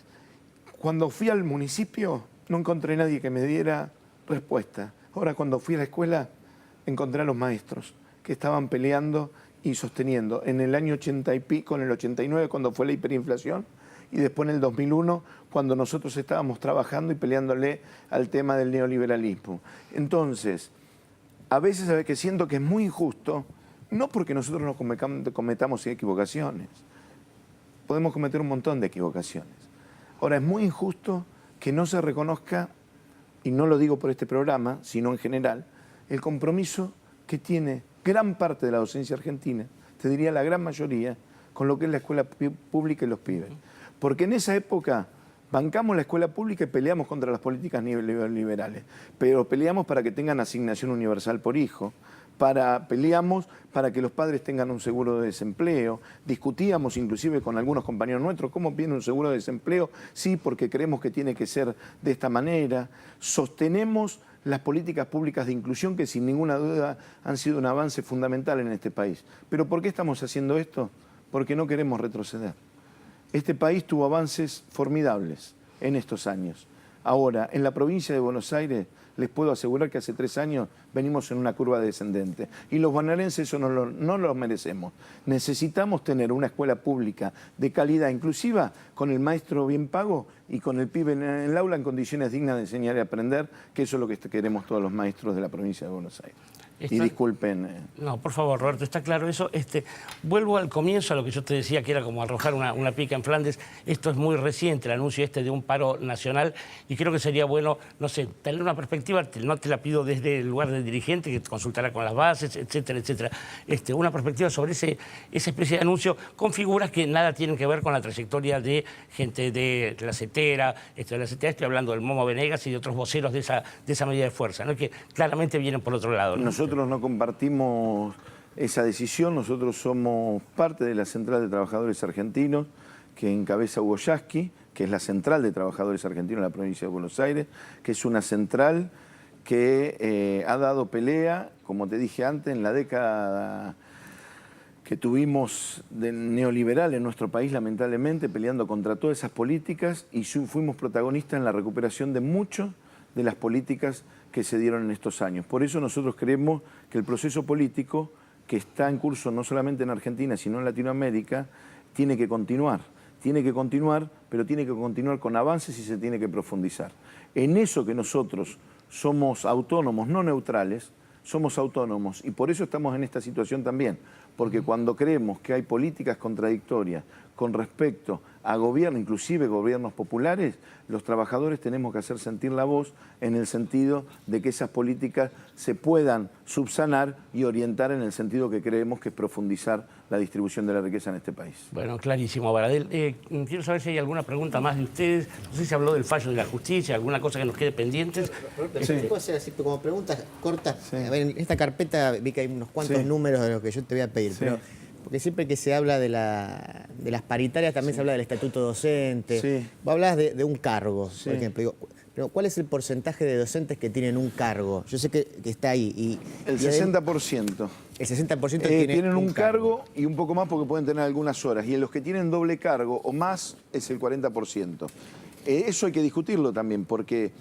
[SPEAKER 14] Cuando fui al municipio no encontré nadie que me diera respuesta. Ahora, cuando fui a la escuela, encontré a los maestros que estaban peleando y sosteniendo. En el año 80 y pico, en el 89, cuando fue la hiperinflación, y después en el 2001, cuando nosotros estábamos trabajando y peleándole al tema del neoliberalismo. Entonces, a veces sabe que siento que es muy injusto, no porque nosotros no cometamos equivocaciones. Podemos cometer un montón de equivocaciones. Ahora, es muy injusto que no se reconozca, y no lo digo por este programa, sino en general, el compromiso que tiene gran parte de la docencia argentina, te diría la gran mayoría, con lo que es la escuela pública y los pibes. Porque en esa época bancamos la escuela pública y peleamos contra las políticas neoliberales, pero peleamos para que tengan asignación universal por hijo, peleamos para que los padres tengan un seguro de desempleo, discutíamos inclusive con algunos compañeros nuestros cómo piden un seguro de desempleo, sí, porque creemos que tiene que ser de esta manera, sostenemos las políticas públicas de inclusión que sin ninguna duda han sido un avance fundamental en este país. ¿Pero por qué estamos haciendo esto? Porque no queremos retroceder. Este país tuvo avances formidables en estos años, Ahora, en la provincia de Buenos Aires, les puedo asegurar que hace 3 años venimos en una curva descendente. Y los bonaerenses eso no lo merecemos. Necesitamos tener una escuela pública de calidad inclusiva, con el maestro bien pago y con el pibe en el aula en condiciones dignas de enseñar y aprender, que eso es lo que queremos todos los maestros de la provincia de Buenos Aires. Y disculpen.
[SPEAKER 13] No, por favor, Roberto, está claro eso. Vuelvo al comienzo, a lo que yo te decía, que era como arrojar una pica en Flandes. Esto es muy reciente, el anuncio de un paro nacional, y creo que sería bueno, no sé, tener una perspectiva, no te la pido desde el lugar del dirigente, que consultará con las bases, etcétera, etcétera. Una perspectiva sobre esa especie de anuncio con figuras que nada tienen que ver con la trayectoria de gente de la CETERA, estoy hablando del Momo Venegas y de otros voceros de esa medida de fuerza, ¿no? Que claramente vienen por otro lado, ¿no?
[SPEAKER 14] Nosotros no compartimos esa decisión. Nosotros somos parte de la Central de Trabajadores Argentinos que encabeza Hugo Yasky, que es la Central de Trabajadores Argentinos de la provincia de Buenos Aires, que es una central que ha dado pelea, como te dije antes, en la década que tuvimos del neoliberal en nuestro país, lamentablemente, peleando contra todas esas políticas, y fuimos protagonistas en la recuperación de muchas de las políticas que se dieron en estos años. Por eso nosotros creemos que el proceso político que está en curso no solamente en Argentina, sino en Latinoamérica, tiene que continuar. Tiene que continuar, pero tiene que continuar con avances y se tiene que profundizar. En eso que nosotros somos autónomos, no neutrales, somos autónomos, y por eso estamos en esta situación también, porque cuando creemos que hay políticas contradictorias con respecto a gobierno, inclusive gobiernos populares, los trabajadores tenemos que hacer sentir la voz en el sentido de que esas políticas se puedan subsanar y orientar en el sentido que creemos que es profundizar la distribución de la riqueza en este país.
[SPEAKER 13] Bueno, clarísimo, Baradel. Quiero saber si hay alguna pregunta más de ustedes. No sé si habló del fallo de la justicia, alguna cosa que nos quede pendientes.
[SPEAKER 9] Sí. ¿Puedo hacer así como preguntas cortas? Sí. A ver, en esta carpeta vi que hay unos cuantos números de lo que yo te voy a pedir, pero porque siempre que se habla de las paritarias también se habla del estatuto docente. Sí. Vos hablás de un cargo, por ejemplo. Digo, pero ¿cuál es el porcentaje de docentes que tienen un cargo? Yo sé que está ahí.
[SPEAKER 14] El 60%.
[SPEAKER 9] El 60%
[SPEAKER 14] tienen un cargo y un poco más porque pueden tener algunas horas. Y en los que tienen doble cargo o más es el 40%. Eso hay que discutirlo también, porque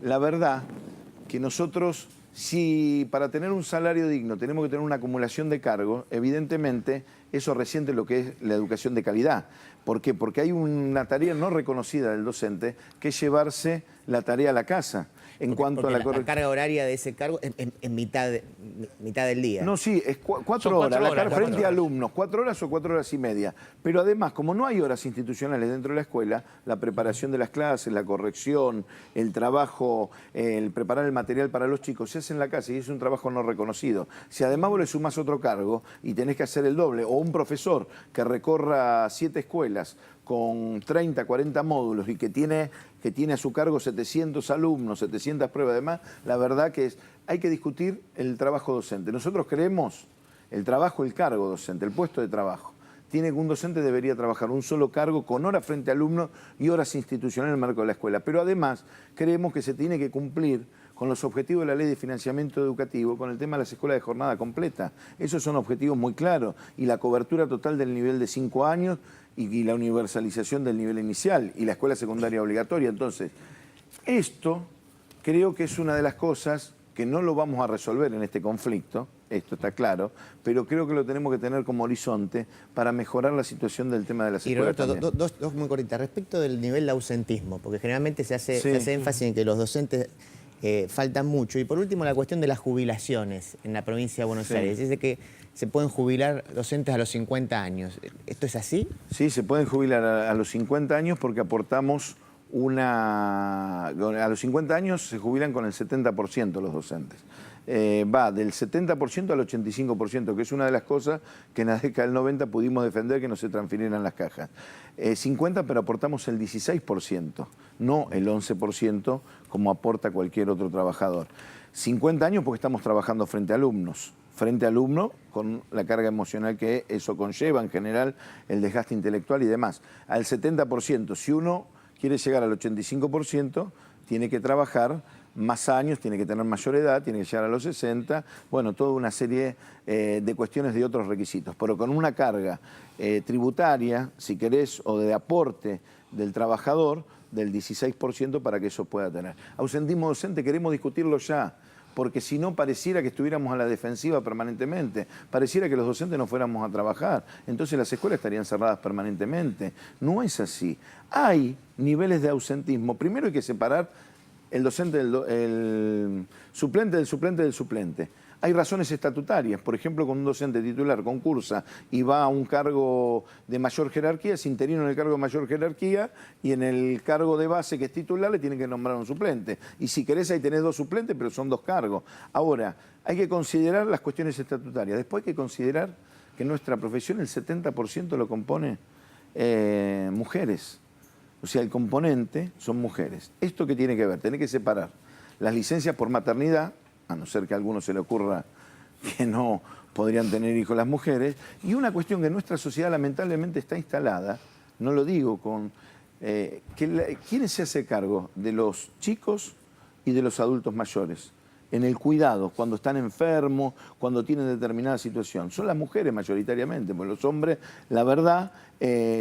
[SPEAKER 14] la verdad que nosotros, si para tener un salario digno tenemos que tener una acumulación de cargos, evidentemente eso resiente lo que es la educación de calidad. ¿Por qué? Porque hay una tarea no reconocida del docente, que es llevarse la tarea a la casa. En cuanto a la
[SPEAKER 9] carga horaria de ese cargo en mitad del día.
[SPEAKER 14] No, sí, es 4 horas, la carga frente a alumnos, 4 horas o 4 horas y media. Pero además, como no hay horas institucionales dentro de la escuela, la preparación de las clases, la corrección, el trabajo, el preparar el material para los chicos, se hace en la casa y es un trabajo no reconocido. Si además vos le sumás otro cargo y tenés que hacer el doble, o un profesor que recorra 7 escuelas con 30, 40 módulos y que tiene a su cargo 700 alumnos, 700 pruebas, además, la verdad que hay que discutir el trabajo docente. Nosotros creemos el cargo docente, el puesto de trabajo. Un docente debería trabajar un solo cargo con horas frente a alumnos y horas institucionales en el marco de la escuela. Pero además creemos que se tiene que cumplir con los objetivos de la Ley de Financiamiento Educativo, con el tema de las escuelas de jornada completa. Esos son objetivos muy claros. Y la cobertura total del nivel de 5 años y la universalización del nivel inicial y la escuela secundaria obligatoria. Entonces, esto creo que es una de las cosas que no lo vamos a resolver en este conflicto, esto está claro, pero creo que lo tenemos que tener como horizonte para mejorar la situación del tema de las escuelas.
[SPEAKER 9] Y Roberto, dos muy cortitas. Respecto del nivel de ausentismo, porque generalmente se hace énfasis en que los docentes faltan mucho. Y por último, la cuestión de las jubilaciones en la provincia de Buenos Aires. Dice que se pueden jubilar docentes a los 50 años. ¿Esto es así?
[SPEAKER 14] Sí, se pueden jubilar a los 50 años porque aportamos a los 50 años se jubilan con el 70% los docentes. Va del 70% al 85%, que es una de las cosas que en la década del 90 pudimos defender que no se transfirieran las cajas. 50, pero aportamos el 16%, no el 11% como aporta cualquier otro trabajador. 50 años porque estamos trabajando frente a alumnos. Frente a alumno, con la carga emocional que eso conlleva, en general, el desgaste intelectual y demás. Al 70%, si uno quiere llegar al 85%, tiene que trabajar más años, tiene que tener mayor edad, tiene que llegar a los 60, bueno, toda una serie de cuestiones de otros requisitos. Pero con una carga tributaria, si querés, o de aporte del trabajador, del 16% para que eso pueda tener. Ausentismo docente queremos discutirlo ya, porque si no pareciera que estuviéramos a la defensiva permanentemente, pareciera que los docentes no fuéramos a trabajar, entonces las escuelas estarían cerradas permanentemente. No es así. Hay niveles de ausentismo. Primero hay que separar el docente, el suplente del suplente del suplente. Hay razones estatutarias, por ejemplo, cuando un docente titular concursa y va a un cargo de mayor jerarquía, es interino en el cargo de mayor jerarquía y en el cargo de base que es titular le tienen que nombrar un suplente. Y si querés ahí tenés 2 suplentes, pero son 2 cargos. Ahora, hay que considerar las cuestiones estatutarias. Después hay que considerar que nuestra profesión el 70% lo compone mujeres. O sea, el componente son mujeres. ¿Esto qué tiene que ver? Tiene que separar las licencias por maternidad, a no ser que a alguno se le ocurra que no podrían tener hijos las mujeres, y una cuestión que en nuestra sociedad lamentablemente está instalada, no lo digo con... ¿quién se hace cargo de los chicos y de los adultos mayores? En el cuidado, cuando están enfermos, cuando tienen determinada situación. Son las mujeres mayoritariamente, porque los hombres, la verdad,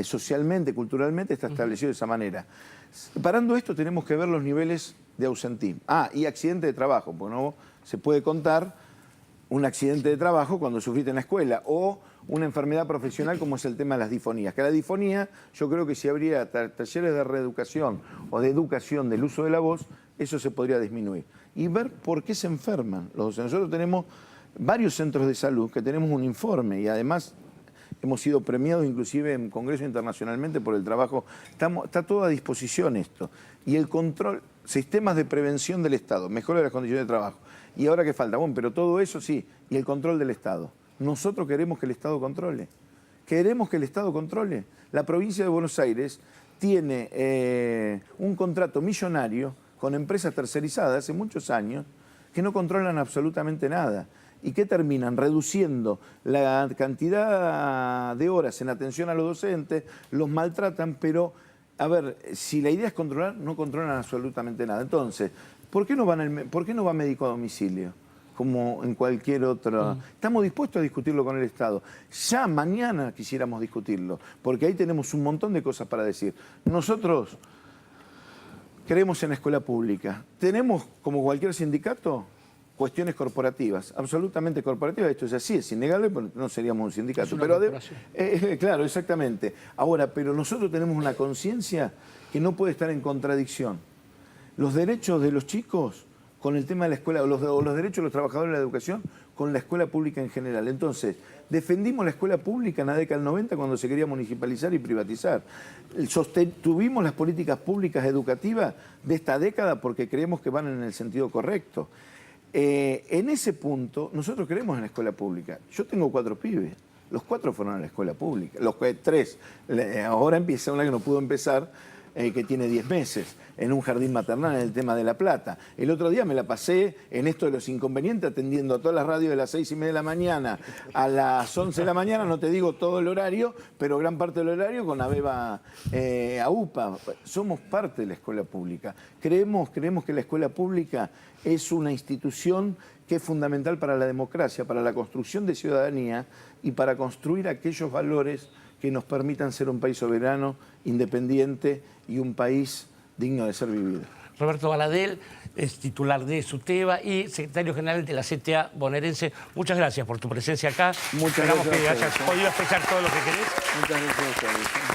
[SPEAKER 14] socialmente, culturalmente, está establecido de esa manera. Separando esto tenemos que ver los niveles de ausentismo. Y accidente de trabajo, porque no se puede contar un accidente de trabajo cuando sufriste en la escuela o una enfermedad profesional como es el tema de las disfonías. Que la disfonía, yo creo que si habría talleres de reeducación o de educación del uso de la voz, eso se podría disminuir. Y ver por qué se enferman los docentes. Nosotros tenemos varios centros de salud que tenemos un informe y además hemos sido premiados inclusive en Congreso internacionalmente por el trabajo. Está todo a disposición esto. Y el control, sistemas de prevención del Estado, mejora las condiciones de trabajo. ¿Y ahora qué falta? Bueno, pero todo eso sí, y el control del Estado. Nosotros queremos que el Estado controle. Queremos que el Estado controle. La provincia de Buenos Aires tiene un contrato millonario con empresas tercerizadas hace muchos años que no controlan absolutamente nada. ¿Y qué terminan? Reduciendo la cantidad de horas en atención a los docentes, los maltratan, pero, a ver, si la idea es controlar, no controlan absolutamente nada. Entonces, ¿por qué no va médico a domicilio? Como en cualquier otro... Estamos dispuestos a discutirlo con el Estado. Ya mañana quisiéramos discutirlo, porque ahí tenemos un montón de cosas para decir. Nosotros creemos en la escuela pública. Tenemos, como cualquier sindicato, cuestiones corporativas, absolutamente corporativas. Esto es así, es innegable, porque no seríamos un sindicato. Claro, exactamente. Ahora, pero nosotros tenemos una conciencia que no puede estar en contradicción. Los derechos de los chicos con el tema de la escuela, o los derechos de los trabajadores de la educación con la escuela pública en general. Entonces, defendimos la escuela pública en la década del 90 cuando se quería municipalizar y privatizar. Tuvimos las políticas públicas educativas de esta década porque creemos que van en el sentido correcto. En ese punto, nosotros creemos en la escuela pública. Yo tengo 4 pibes, los 4 fueron a la escuela pública, los 3. Ahora empieza una que no pudo empezar, que tiene 10 meses, en un jardín maternal en el tema de La Plata. El otro día me la pasé en esto de los inconvenientes atendiendo a todas las radios de las 6:30 de la mañana a las 11 de la mañana, no te digo todo el horario, pero gran parte del horario con la beba AUPA. Somos parte de la escuela pública. Creemos que la escuela pública es una institución que es fundamental para la democracia, para la construcción de ciudadanía y para construir aquellos valores que nos permitan ser un país soberano, independiente y un país digno de ser vivido.
[SPEAKER 13] Roberto Baradel es titular de SUTEBA y secretario general de la CTA bonaerense. Muchas gracias por tu presencia acá.
[SPEAKER 14] Muchas gracias.
[SPEAKER 13] Esperamos que hayas podido expresar todo lo que querés.
[SPEAKER 14] Muchas gracias a ustedes.